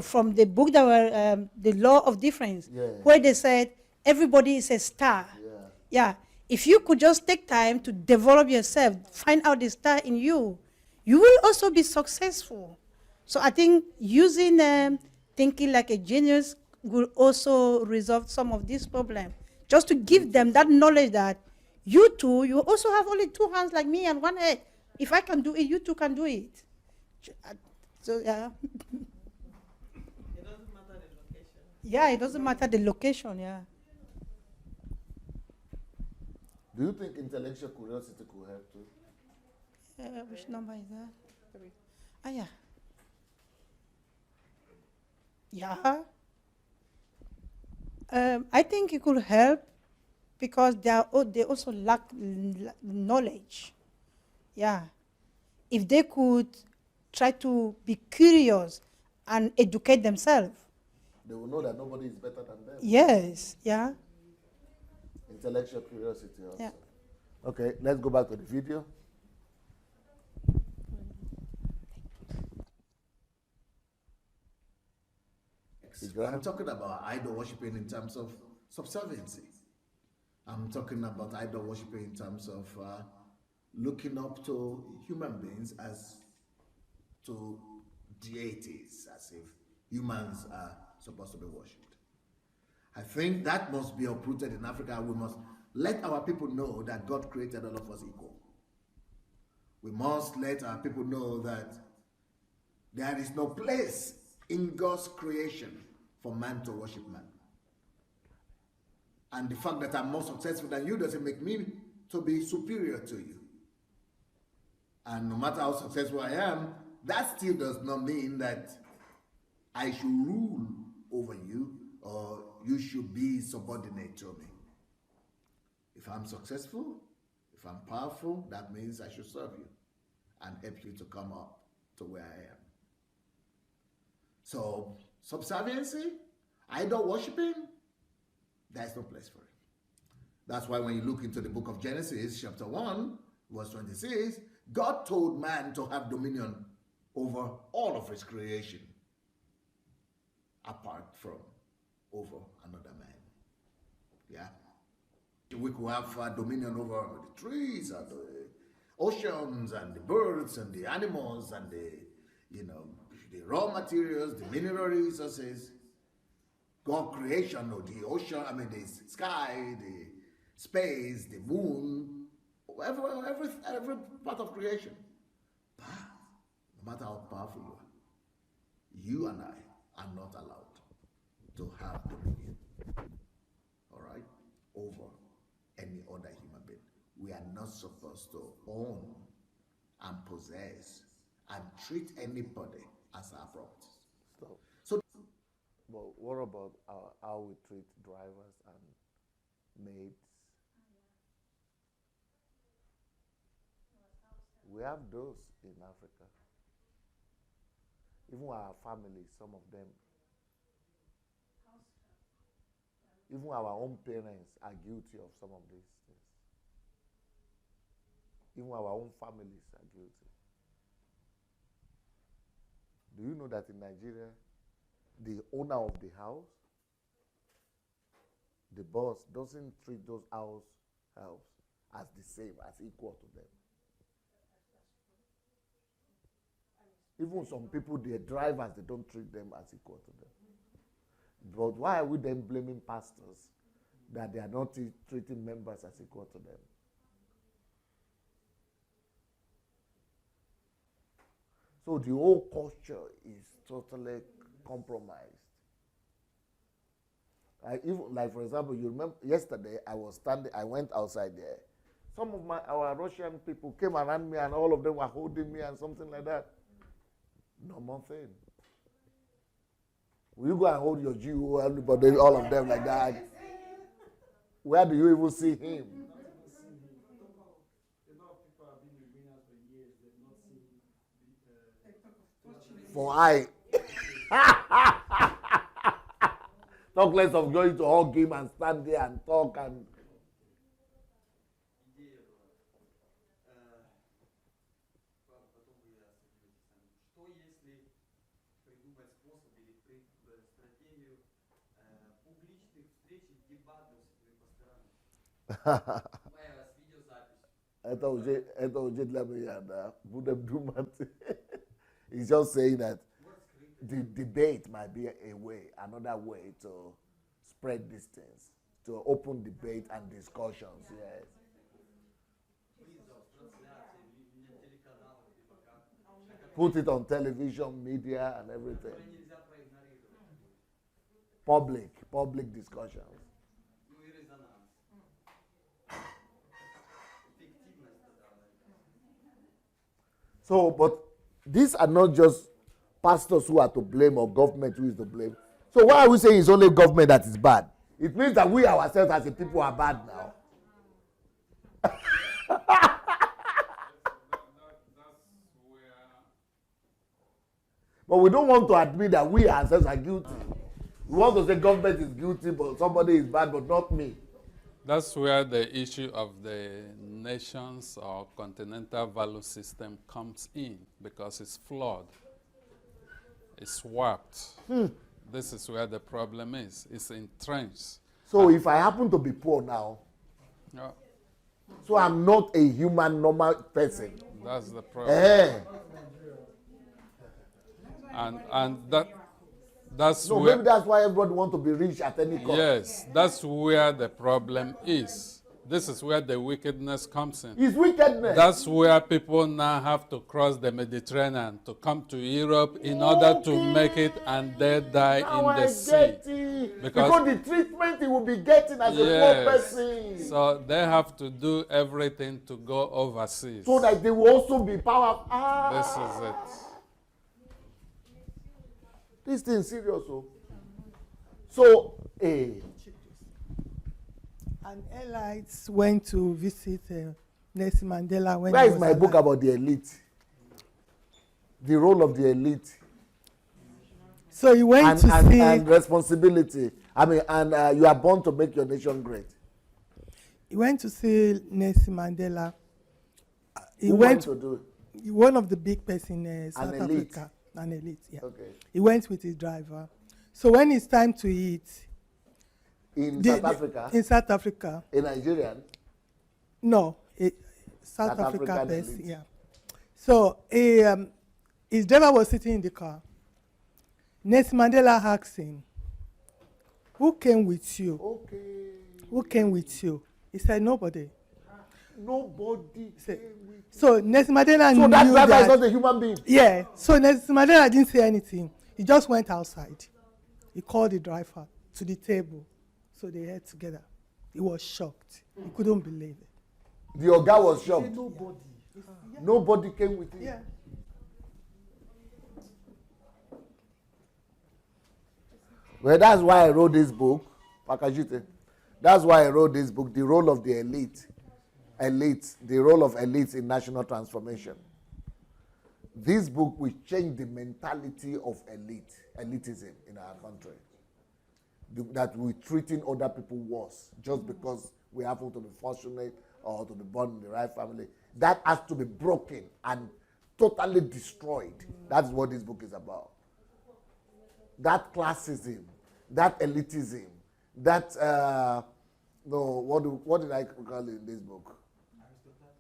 from the book that were The Law of Difference, Yeah. where they said everybody is a star. Yeah. Yeah. If you could just take time to develop yourself, find out the star in you, you will also be successful. So I think using thinking like a genius will also resolve some of these problems. just to give them that knowledge that you too, you also have only two hands like me and one head. If I can do it, you too can do it. So yeah. It doesn't matter the location. Yeah, it doesn't matter the location, yeah. Do you think intellectual curiosity could help too? Which number is that? 3. Ah, yeah. Yeah. I think it could help because they also lack knowledge. Yeah. If they could try to be curious and educate themselves. They will know that nobody is better than them. Yes. Yeah. Intellectual curiosity also. Yeah. Okay, let's go back to the video. I'm talking about idol worshiping in terms of subserviency. I'm talking about idol worshiping in terms of looking up to human beings as to deities, as if humans are supposed to be worshipped. I think that must be uprooted in Africa. We must let our people know that God created all of us equal. We must let our people know that there is no place in God's creation for man to worship man. And the fact that I'm more successful than you doesn't make me to be superior to you. And no matter how successful I am, that still does not mean that I should rule over you or you should be subordinate to me. If I'm successful, if I'm powerful, that means I should serve you and help you to come up to where I am. So, subserviency, idol worshiping, there's no place for it. That's why when you look into the book of Genesis, chapter 1, verse 26, God told man to have dominion over all of his creation, apart from over another man. Yeah? We could have dominion over the trees and the oceans and the birds and the animals and the raw materials, the mineral resources, God creation, or the ocean, the sky, the space, the moon, every part of creation. But no matter how powerful you and I are not allowed to have dominion, all right, over any other human being. We are not supposed to own and possess and treat anybody as our property. Stop. So, but what about how we treat drivers and maids? We have those in Africa. Even our families, some of them, even our own parents are guilty of some of these things. Even our own families are guilty. Do you know that in Nigeria, the owner of the house, the boss, doesn't treat those house helps as the same, as equal to them? Even some people, their drivers, they don't treat them as equal to them. But why are we then blaming pastors that they are not treating members as equal to them? So the whole culture is totally compromised. Like for example, you remember yesterday I went outside there. Some of our Russian people came around me and all of them were holding me and something like that. Normal thing. Will you go and hold your Jew, everybody, all of them like that? Where do you even see him? For I. Talk less of going to hug him and stand there and talk and. Это уже для меня, да. Будем думать. He's just saying that the debate might be another way to spread these things. to open debate and discussions. Yes. Put it on television, media, and everything. Public discussions. So, but these are not just pastors who are to blame or government who is to blame. So why are we saying it's only government that is bad? It means that we ourselves as a people are bad now. But we don't want to admit that we ourselves are guilty. We want to say government is guilty, but somebody is bad, but not me. That's where the issue of the nations or continental value system comes in, because it's flawed. It's warped. This is where the problem is. It's entrenched. So if I happen to be poor now, Yeah, so I'm not a human, normal person. that's the problem. Eh. And that's No, where, maybe that's why everybody wants to be rich at any cost. yes, that's where the problem is. This is where the wickedness comes in. It's wickedness. That's where people now have to cross the Mediterranean to come to Europe in order to make it, and they die Now in the I sea. get it. Because the treatment he will be getting as a poor Yes. person. So they have to do everything to go overseas. So that they will also be powerful. This is it. This thing is serious. So, And elites went to visit Nelson Mandela when where he is was my book alive. about the elite? The role of the elite So he went to see. and responsibility. I mean, and you are born to make your nation great. He went to see Nelson Mandela. He Who went to do it? one of the big person in South elite. Africa, an elite. Yeah. Okay. He went with his driver. So when it's time to eat, In South Africa? in South Africa, A Nigerian? no, South South Africa African base, elite. yeah. So his driver was sitting in the car. Nelson Mandela asked him, "Who came with you? Okay. Who came with you?" He said, "Nobody." Nobody Say- came with. So Nelson Mandela So that knew driver that. is not a human being. Yeah. So Nelson Mandela didn't say anything. He just went outside. He called the driver to the table. So they ate together. He was shocked. He couldn't believe it. The Oga was shocked. Nobody. Nobody came with him. Yeah. Well, that's why I wrote this book, Pakajite. That's why I wrote this book, The Role of the Elite. The role of elites in national transformation. This book will change the mentality of elitism in our country. That we're treating other people worse just because we happen to be fortunate or to be born in the right family. That has to be broken and totally destroyed. That's what this book is about. That classism, that elitism, that what did I call it in this book?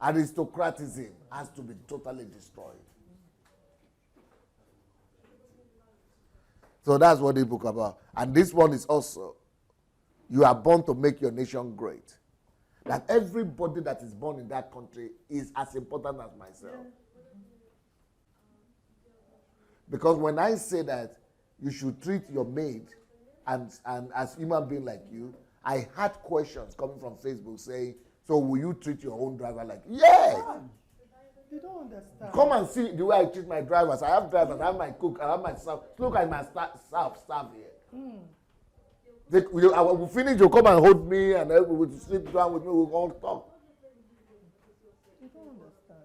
Aristocratism has to be totally destroyed. So that's what this book is about. And this one is also, you are born to make your nation great. That everybody that is born in that country is as important as myself. Because when I say that you should treat your maid and as human being like you, I had questions coming from Facebook saying, so will you treat your own driver like, yes. They don't understand. Come and see the way I treat my drivers. I have drivers, I have my cook, I have my staff. Look at my staff here. I will finish, you'll come and hold me and we will sit down with me, we'll all talk. They don't understand.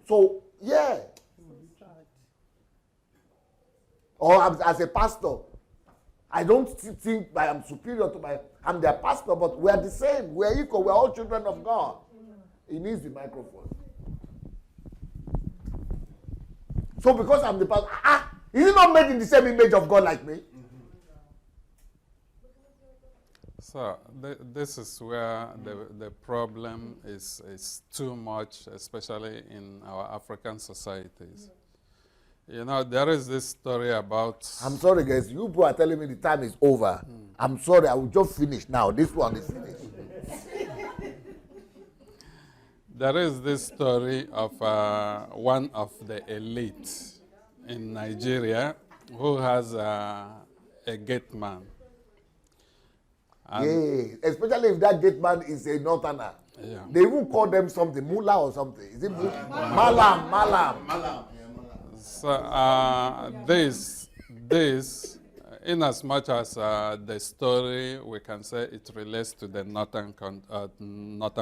So, yeah. Or as a pastor, I don't think I am superior to I'm their pastor, but we are the same. We are equal. We are all children of God. He needs the microphone. So because I'm the pastor, is he not made in the same image of God like me? So this is where the problem is too much, especially in our African societies. You know, there is this story about. I'm sorry, guys. You people are telling me the time is over. I'm sorry. I will just finish now. This one is finished. There is this story of one of the elite in Nigeria who has a gate man. Yeah, especially if that gate man is a northerner. Yeah. They even call them something, mullah or something. Is it malam? Malam. So this, in as much as the story, we can say it relates to the northern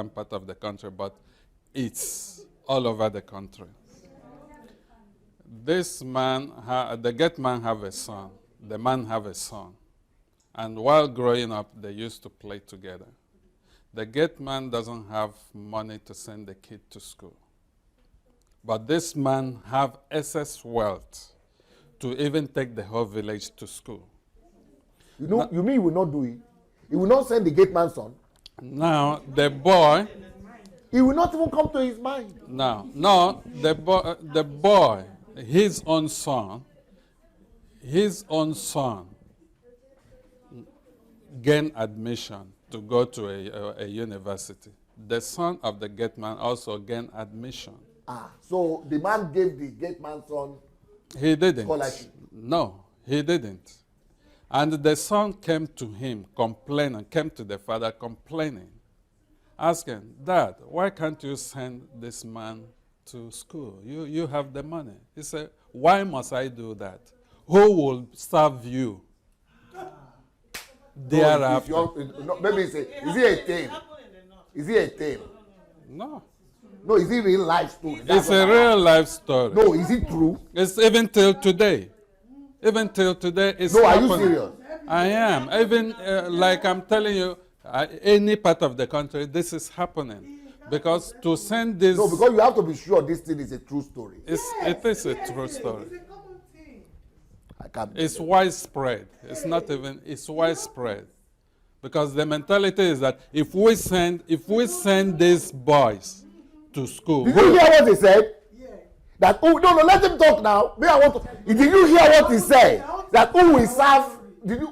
part of the country, but it's all over the country. This man, the gate man have a son. The man have a son. And while growing up, they used to play together. The gate man doesn't have money to send the kid to school. But this man have excess wealth to even take the whole village to school. You know, you mean he will not do it? He will not send the gate man's son? Now, the boy... He will not even come to his mind. No, the boy, his own son, gained admission to go to a university. The son of the gate man also gained admission. So the man gave the gate man's son He didn't. scholarship. No, he didn't. And the son came to him complaining, came to the father complaining, asking, Dad, why can't you send this man to school? You have the money. He said, why must I do that? Who will serve you? Thereafter. Maybe is he a tale? Is he a tale? No. No, is it real life story? It's a real life story. No, is it true? It's even till today. Even till today, it's No, happening. are you serious? I am. Even like I'm telling you, any part of the country, this is happening. Because to send this... No, because you have to be sure this thing is a true story. It is a true story. I can't. It's widespread. It's not even, it's widespread. Because the mentality is that if we send these boys to school... Did you hear what he said? That, no, let him talk now. Me, I want to. Did you hear what he said? That who will serve?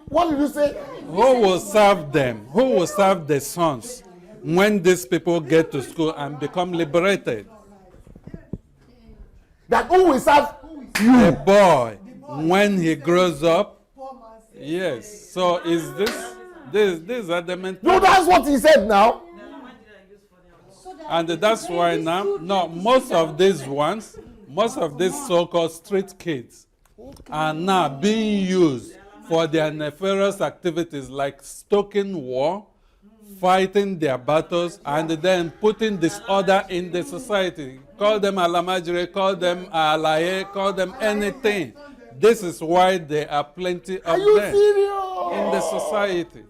What did you say? Who will serve them? Who will serve the sons when these people get to school and become liberated? That who will serve The you? boy, when he grows up, yes. So is these are the mentality. No, that's what he said now. And that's why now, no, most of these so-called street kids are now being used for their nefarious activities like stoking war, fighting their battles, and then putting disorder in the society. Call them alamajire, call them alaye, call them anything. This is why there are plenty of Are you them serious? in the society.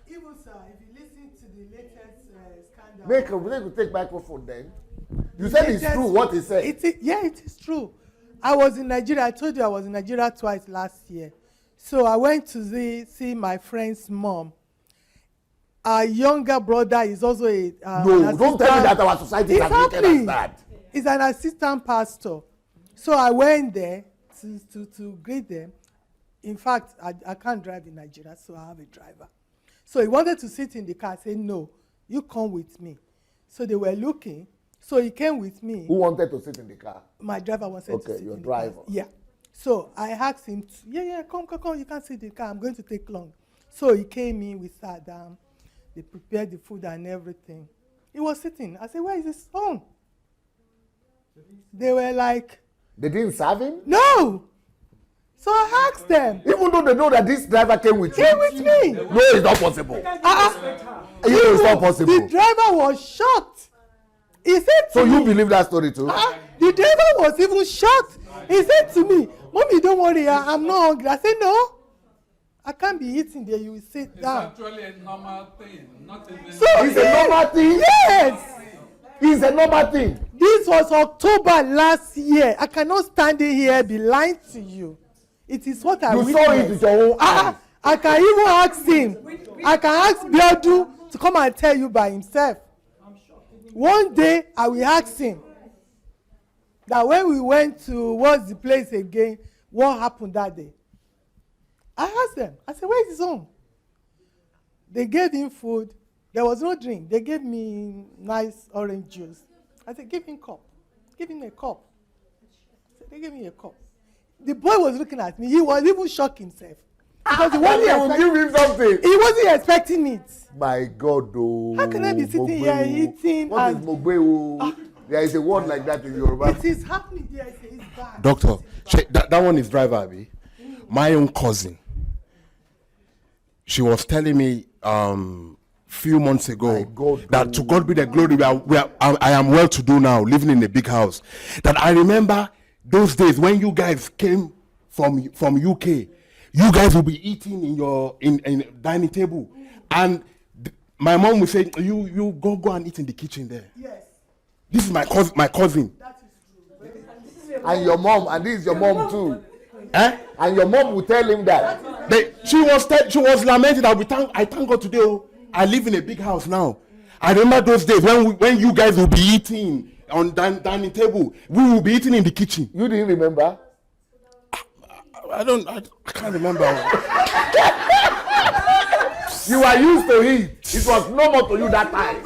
Even sir, if you listen to the latest scandal. Make him take microphone then. You said it's true what he said. It is true. I was in Nigeria. I told you I was in Nigeria twice last year. So I went to see my friend's mom. Our younger brother is also a No, don't tell me that our society is as wicked as that. He's an assistant pastor. So I went there to greet them. In fact, I can't drive in Nigeria, so I have a driver. So he wanted to sit in the car. I said, no, you come with me. So they were looking. So he came with me. Who wanted to sit in the car? My driver wanted to sit Okay, your in driver. the car. Yeah. So I asked him, come, you can't sit in the car. I'm going to take long. So he came in, we sat down. They prepared the food and everything. He was sitting. I said, where is his son? They were like... They didn't serve him? No! So I asked them. Even though they know that this driver came with you? Came with me. No, it's not possible. It's not possible. The driver was shocked. He said to So me, you believe that story too? the driver was even shocked. He said to me, Mommy, don't worry, I'm not hungry. I said, no, I can't be eating there. You will sit down. It's actually a normal thing, not even... So It's a normal thing? Yes. It's a normal thing. This was October last year. I cannot stand in here be lying to you. It is what I You saw it with your own eyes. I can even ask him. I can ask P.2 to come and tell you by himself. One day I will ask him. that when we went to, what's the place again, what happened that day? I asked them, I said, where is his home? They gave him food. There was no drink. They gave me nice orange juice. I said, give him a cup. Give him a cup. So they gave me a cup. The boy was looking at me. He was even shocked himself. Because he wasn't give him something. He wasn't expecting it. My God, oh. How can I be sitting here eating? What is Mogbe? There is a word like that in Yoruba. It is happening there. It's bad. Doctor, that one is driver, Abi. My own cousin. She was telling me few months ago that to God be the glory. I am well to do now, living in a big house. That I remember those days when you guys came from UK. You guys will be eating in your in dining table, and my mom will say, "You go and eat in the kitchen there." Yes. This is my cousin. That is true. And your mom, and this is your mom too. Eh? And your mom will tell him that. She was lamenting that I thank God today. Oh, I live in a big house now. I remember those days when you guys will be eating on dining table. We will be eating in the kitchen. You didn't remember? I can't remember. You were used to it. It was normal to you that time.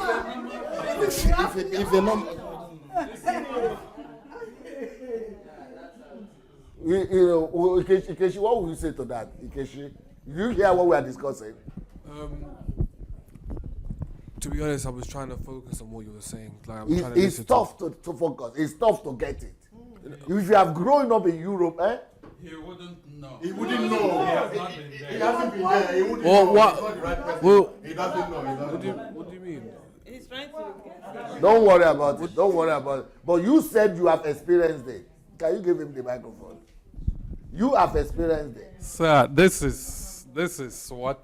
If the number. Ikechi, what will you say to that? Ikechi, did you hear what we are discussing? To be honest, I was trying to focus on what you were saying. Like, I was trying to It's listen tough to focus. It's tough to get it. If you have grown up in Europe, He wouldn't know. He wouldn't know. He has not been there. He hasn't been there. He wouldn't Well, know. what- He's not the right person. well- He doesn't know. What do you mean? He's trying to. don't worry about it. Don't worry about it. But you said you have experienced it. Can you give him the microphone? You have experienced it. Sir, this is what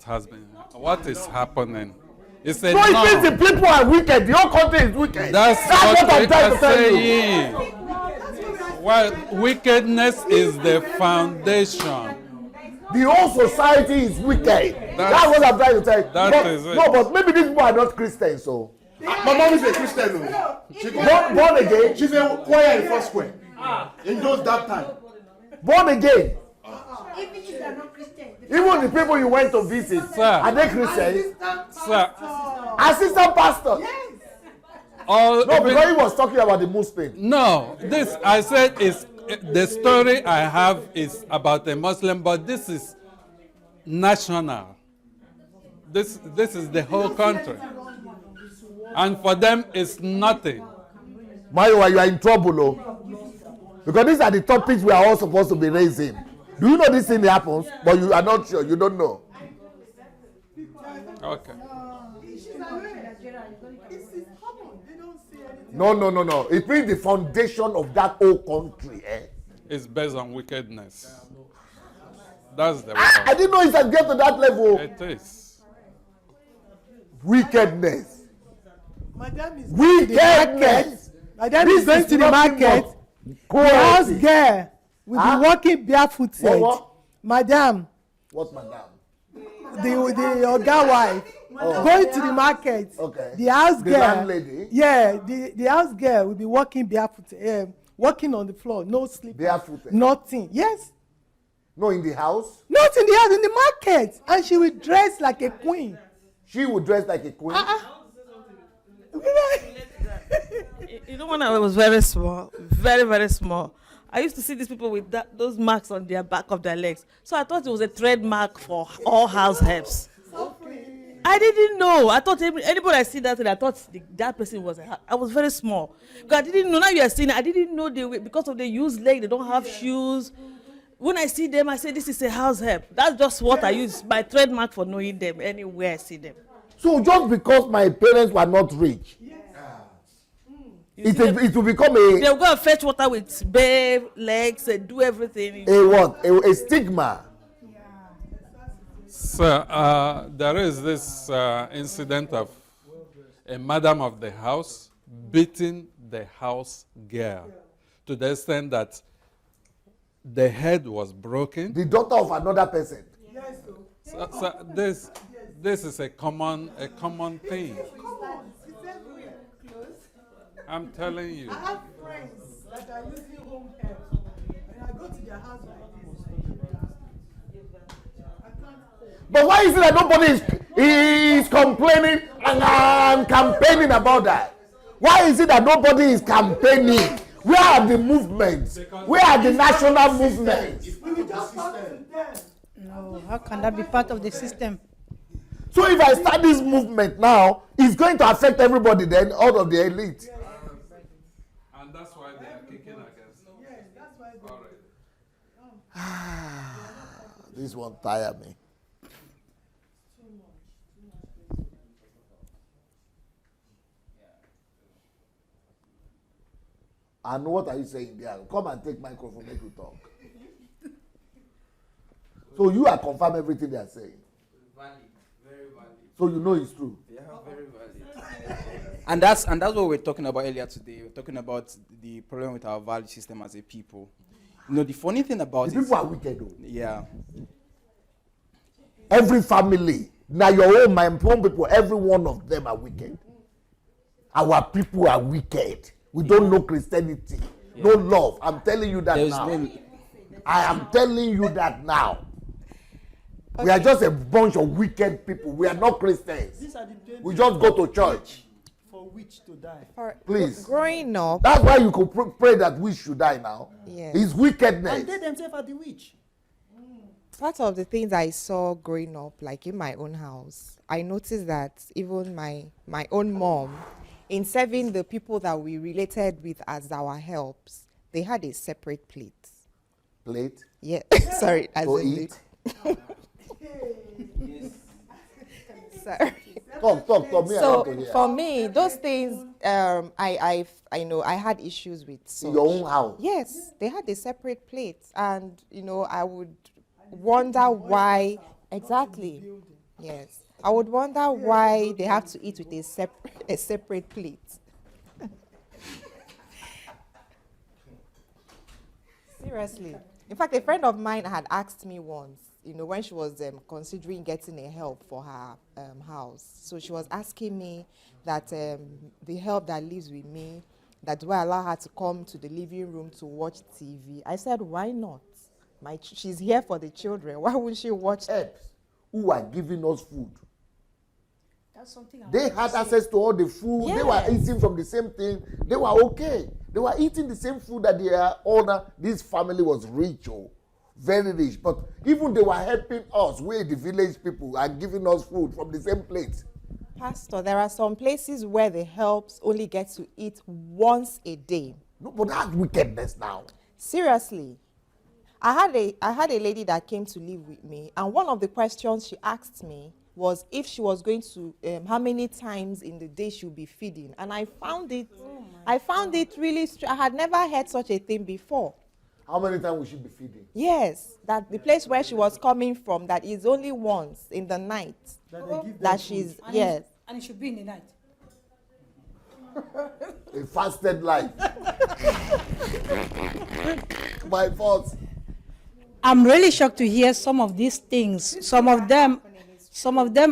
is happening. It's a So it means norm. the people are wicked. Your country is wicked. That's what what I'm we trying are to tell you. saying. Well, wickedness is the foundation. The whole society is wicked. That's what I'm trying to tell you. That is it. No, but maybe these people are not Christians, so. My mom is a Christian. Born again. She's a choir in First Square. In that time. Born again. Even if they are not Christian. Even the people you went to visit, Sir. are they Christians? Sir, Assistant pastor. all No, because he was talking about the Muslim. no, this I said is the story I have is about a Muslim, but this is national. This is the whole country, and for them it's nothing. Mayowa, you are in trouble, oh. Because these are the topics we are all supposed to be raising. Do you know this thing happens, but you are not sure, you don't know? Okay. No. It means the foundation of that whole country. It's based on wickedness. That's the I word. didn't know it had get to that level. It is. Wickedness. Madam is going to the market. Wickedness. Madam This is going is to the nothing market. but The house cruelty. girl will Huh? be walking barefooted. What? Madam, What, madam? the Oga wife going to the market. Okay. The house The girl. landlady? Yeah, the house girl will be walking barefooted, walking on the floor, no slippers. Barefooted? Nothing. Yes. No, in the house. Not in the house, in the market. And she will dress like a queen. She would dress like a queen. You know, when I was very small, very, very small, I used to see these people with those marks on their back of their legs. So I thought it was a trademark for all house helps. I didn't know. I thought anybody I see that, and I thought that person was. I was very small. Because I didn't know. Now you are seeing. I didn't know because of the used leg. They don't have shoes. When I see them, I say this is a house help. That's just what I use my trademark for knowing them anywhere I see them. So just because my parents were not rich, it will become They'll go and fetch water with bare legs and do everything. a what? A stigma. So there is this incident of a madam of the house beating the house girl to the extent that the head was broken. The daughter of another person. So this is a common thing. I'm telling you. I have friends Like I using home help. When I go to their house like this, I can't cope. But why is it that nobody is complaining and campaigning about that? Why is it that nobody is campaigning? Where are the movements? Where are the national movements? We will just talk to them. No, how can that be part of the system? So if I start this movement now, it's going to affect everybody then, all of the elite. And that's why they are kicking against them. Yes, that's why they All right. This one tire me. And what are you saying there? Come and take microphone, make you talk. So you are confirm everything they are saying. Valid, very valid. So you know it's true. Yeah, very valid. And that's what we're talking about earlier today. We're talking about the problem with our value system as a people. You know, the funny thing about The people are wicked though. Yeah. Every family, now your own, my own people, every one of them are wicked. Our people are wicked. We don't know Christianity, no love. I'm telling you that now. I am telling you that now. Okay. We are just a bunch of wicked people. We are not Christians. We just go to church. For which to die? Please. Growing up. That's why you could pray that we should die now. Yes. It's wickedness. And they themselves are the witch. Part of the things I saw growing up, like in my own house, I noticed that even my own mom, in serving the people that we related with as our helps, they had a separate plate. Plate? Yeah, sorry. As to in eat? Sorry. Talk. Me, so for me, those things, I know I had issues with. In your own house? Yes, they had a separate plate, and I would wonder why exactly. Yes. I would wonder why they have to eat with a separate plate. Seriously. In fact, a friend of mine had asked me once, when she was considering getting a help for her house. So she was asking me that the help that lives with me, that do I allow her to come to the living room to watch TV? I said, why not? She's here for the children. Why wouldn't she watch helps? Who are giving us food? That's something they had access to all the food. Yes. They were eating from the same thing. They were okay. They were eating the same food that their owner. This family was rich, very rich. But even they were helping us. We, the village people, are giving us food from the same plate. Pastor, there are some places where the helps only get to eat once a day. No, but that's wickedness now. Seriously. I had a lady that came to live with me, and one of the questions she asked me was if she was going to, how many times in the day she would be feeding. And I found it, really I had never heard such a thing before. How many times will she be feeding? Yes, that the place where she was coming from, that is only once in the night. That she's, and yes. And it should be in the night. A fasted life. My fault. I'm really shocked to hear some of these things. Some of them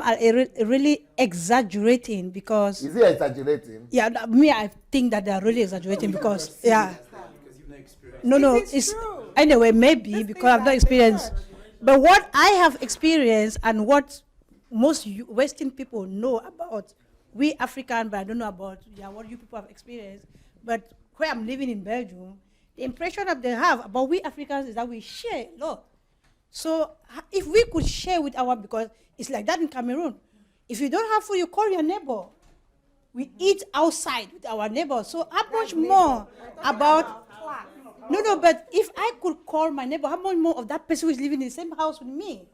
are really exaggerating because. Is he exaggerating? Yeah, me, I think that they are really exaggerating because, yeah. No, it's anyway, maybe because I've not experienced. But what I have experienced and what most Western people know about, we African, but I don't know about what you people have experienced. But where I'm living in Belgium, the impression that they have about we Africans is that we share a lot. So if we could share with because it's like that in Cameroon. If you don't have food, you call your neighbor. We eat outside with our neighbor. So how much more about... No, but if I could call my neighbor, how much more of that person who is living in the same house with me?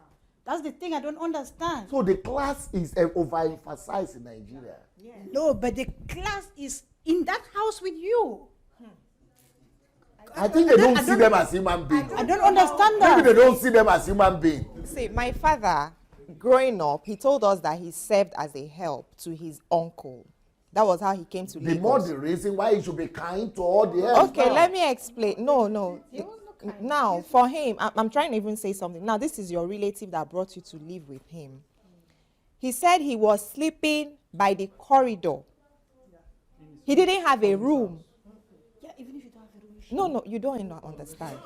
That's the thing I don't understand. So the class is overemphasized in Nigeria. Yeah. No, but the class is in that house with you. I think they don't see them as human beings. I don't understand that. Maybe they don't see them as human beings. See, my father, growing up, he told us that he served as a help to his uncle. That was how he came to Lagos. The more the reason why he should be kind to all the help. Okay, let me explain. No. Now, for him, I'm trying to even say something. Now, this is your relative that brought you to live with him. He said he was sleeping by the corridor. He didn't have a room. Yeah, even if you don't have a room, No, you don't understand.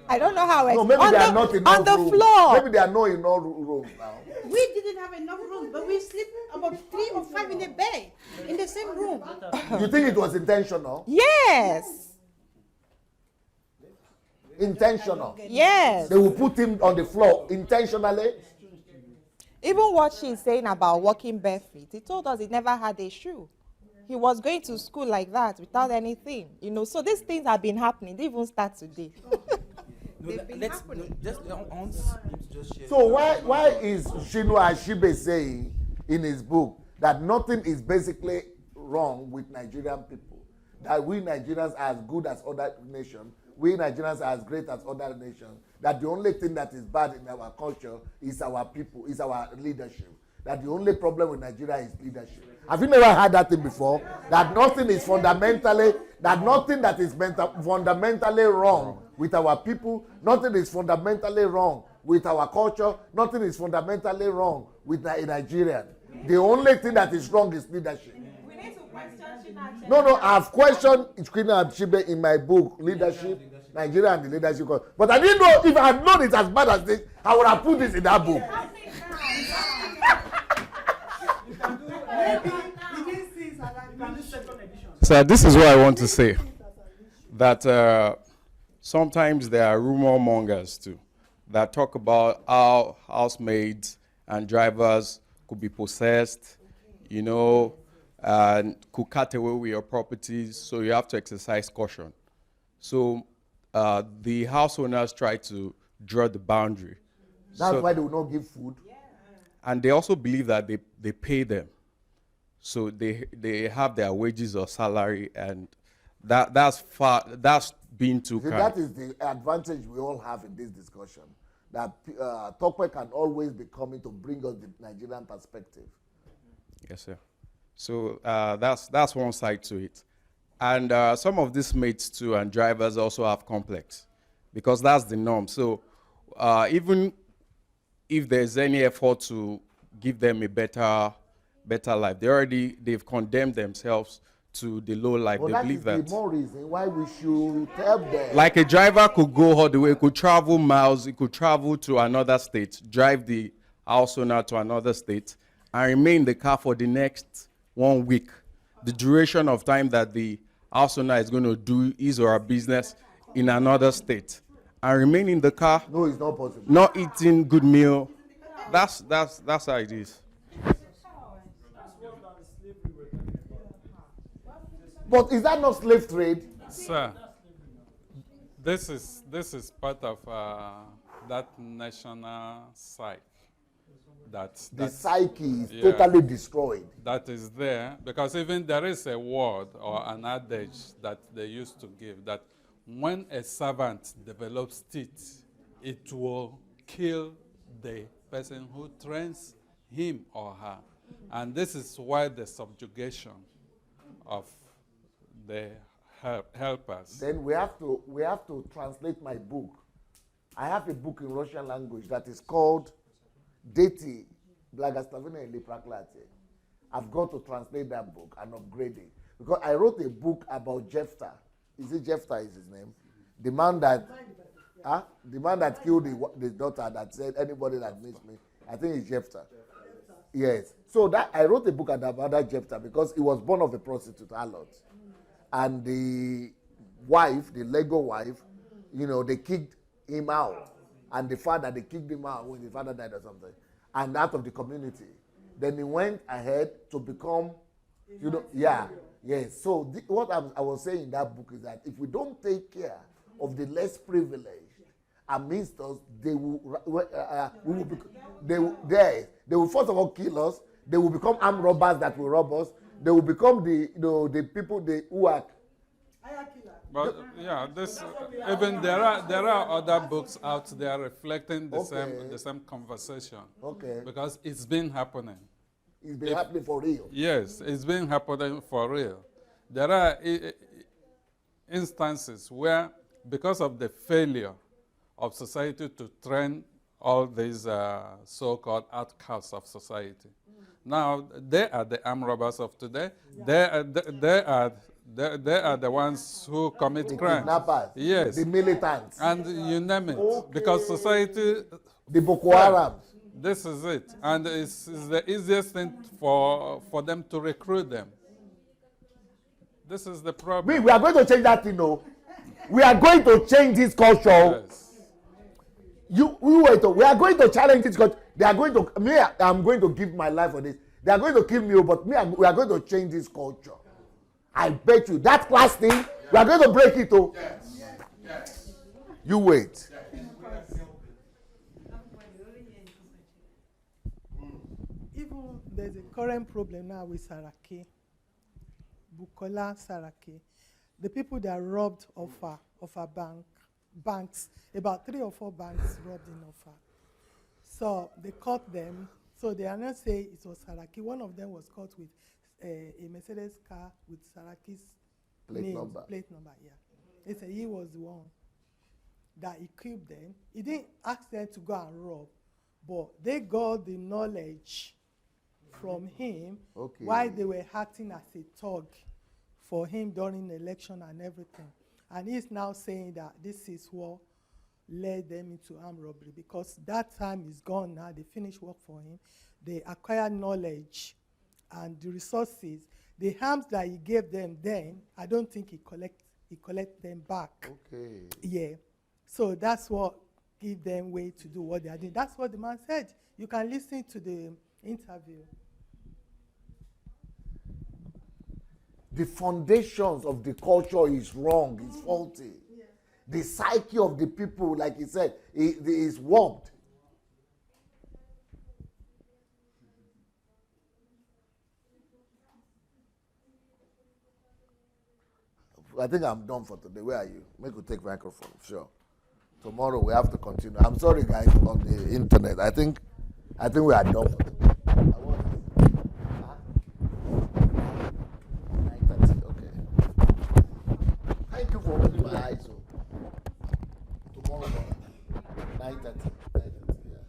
I don't know how. No, maybe they are not enough on the rooms. floor. Maybe they are not enough rooms now. We didn't have enough rooms, but we sleep about 3 or 5 in a bed, in the same room. You think it was intentional? Yes. Intentional. Yes. They will put him on the floor intentionally. Even what she's saying about walking barefoot, he told us he never had a shoe. He was going to school like that without anything, So these things have been happening. They even start today. They've been happening. So why is Chinua Achebe saying in his book that nothing is basically wrong with Nigerian people? That we Nigerians are as good as other nations, we Nigerians are as great as other nations, that the only thing that is bad in our culture is our people, is our leadership. That the only problem with Nigeria is leadership. Have you never heard that thing before? That nothing is fundamentally wrong with our people, nothing is fundamentally wrong with our culture, nothing is fundamentally wrong with Nigerian. The only thing that is wrong is leadership. We need to question Chinua Achebe. No, I've questioned Chinua Achebe in my book, Leadership, Nigeria and the Leadership. But I didn't know, if I had known it as bad as this, I would have put this in that book. So this is what I want to say, that sometimes there are rumor mongers too, that talk about how housemaids and drivers could be possessed, and could cut away with your properties, so you have to exercise caution. So the house owners try to draw the boundary. That's why they will not give food. And they also believe that they pay them. So they have their wages or salary, and that's being too kind. That is the advantage we all have in this discussion. That Tokwe can always be coming to bring us the Nigerian perspective. Yes, sir. So that's one side to it. And some of these mates too and drivers also have complex, because that's the norm. So even if there's any effort to give them a better life, they've condemned themselves to the low life. They believe that. The more reason why we should help them. Like a driver could go all the way, could travel miles, he could travel to another state, drive the house owner to another state, and remain in the car for the next 1 week. The duration of time that the house owner is going to do his or her business in another state, and remain in the car. No, it's not possible. Not eating good meal. That's how it is. But is that not slave trade? Sir, this is part of that national psyche. The psyche is totally destroyed. That is there, because even there is a word or an adage that they used to give, that when a servant develops teeth, it will kill the person who trains him or her. And this is why the subjugation of the helpers. Then we have to translate my book. I have a book in Russian language that is called Deti Blagoslовенная или Проклятие. I've got to translate that book and upgrade it, because I wrote a book about Jephthah. Is it Jephthah is his name? The man that killed the daughter, that said anybody that meets me, I think it's Jephthah. Yes. So that I wrote a book about that Jephthah because he was born of a prostitute, harlot. And the wife, the Lego wife, they kicked him out. And the father, they kicked him out when the father died or something. And out of the community. Then he went ahead to become, yes. So what I was saying in that book is that if we don't take care of the less privileged amidst us, they will first of all kill us. They will become armed robbers that will rob us. They will become the people who are. But even there are other books out there reflecting the same conversation. Okay. Because it's been happening. It's been happening for real. Yes, it's been happening for real. There are instances where, because of the failure of society to train all these so-called outcasts of society, now they are the armed robbers of today. They are They are the ones who commit The crimes. kidnappers, Yes. the militants, And you name it. Because society. the Boko Haram. This is it. And it's the easiest thing for them to recruit them. This is the problem. We are going to change that thing, no. We are going to change this culture. Yes. We are going to challenge this culture. They are going to, I'm going to give my life for this. They are going to kill me, but we are going to change this culture. I bet you that class thing, we are going to break it, oh. Yes. Yes. You wait. Even there's a current problem now with Saraki, Bukola Saraki. The people that robbed Offa banks, about 3 or 4 banks robbed in Offa. So they caught them. So they are not saying it was Saraki. One of them was caught with a Mercedes car with Saraki's plate number, yeah. They said he was the one that equipped them. He didn't ask them to go and rob, but they got the knowledge from him while they were acting as a thug for him during the election and everything. And he's now saying that this is what led them into armed robbery, because that time is gone now. They finished work for him. They acquired knowledge and the resources. The harms that he gave them then, I don't think he collect them back. Okay. Yeah. So that's what give them way to do what they are doing. That's what the man said. You can listen to the interview. The foundations of the culture is wrong, it's faulty. Yeah. The psyche of the people, like he said, is warped. I think I'm done for today. Where are you? Make you take microphone, sure. Tomorrow we have to continue. I'm sorry, guys, on the internet. I think we are done for today. Thank you for opening my eyes. Tomorrow morning, 9:30. Yeah.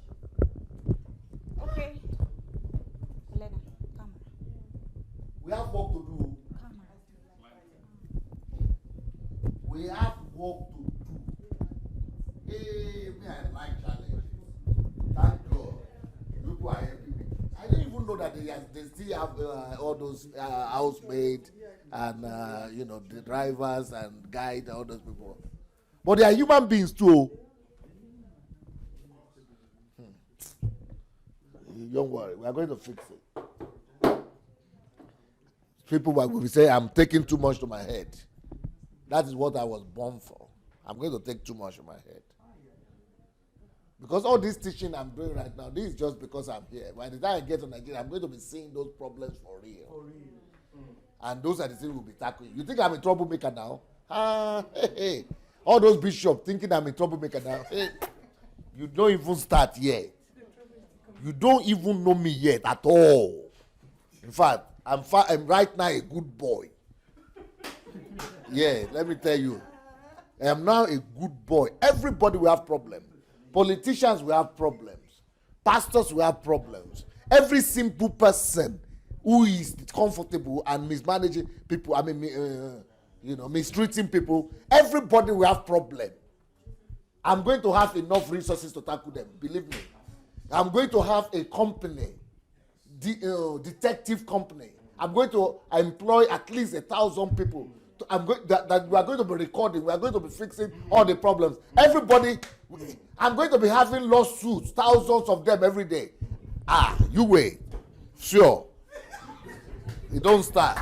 Okay. Elena, camera. We have work to do. We have work to do. Hey, me, I like challenges. Thank God. People are helping me. I didn't even know that they still have all those housemaids and the drivers and guides and all those people. But they are human beings too. Don't worry, we are going to fix it. People will say, I'm taking too much to my head. That is what I was born for. I'm going to take too much to my head. Because all this teaching I'm doing right now, this is just because I'm here. By the time I get to Nigeria, I'm going to be seeing those problems for real. And those are the things we'll be tackling. You think I'm a troublemaker now? Hey. All those bishops thinking I'm a troublemaker now. Hey, you don't even start yet. You don't even know me yet at all. In fact, I'm right now a good boy. Yeah, let me tell you. I am now a good boy. Everybody will have problems. Politicians will have problems. Pastors will have problems. Every simple person who is comfortable and mismanaging people, mistreating people, everybody will have problems. I'm going to have enough resources to tackle them, believe me. I'm going to have a company, detective company. I'm going to employ at least 1,000 people. That we are going to be recording. We are going to be fixing all the problems. Everybody, I'm going to be having lawsuits, thousands of them every day. You wait. Sure. It don't start.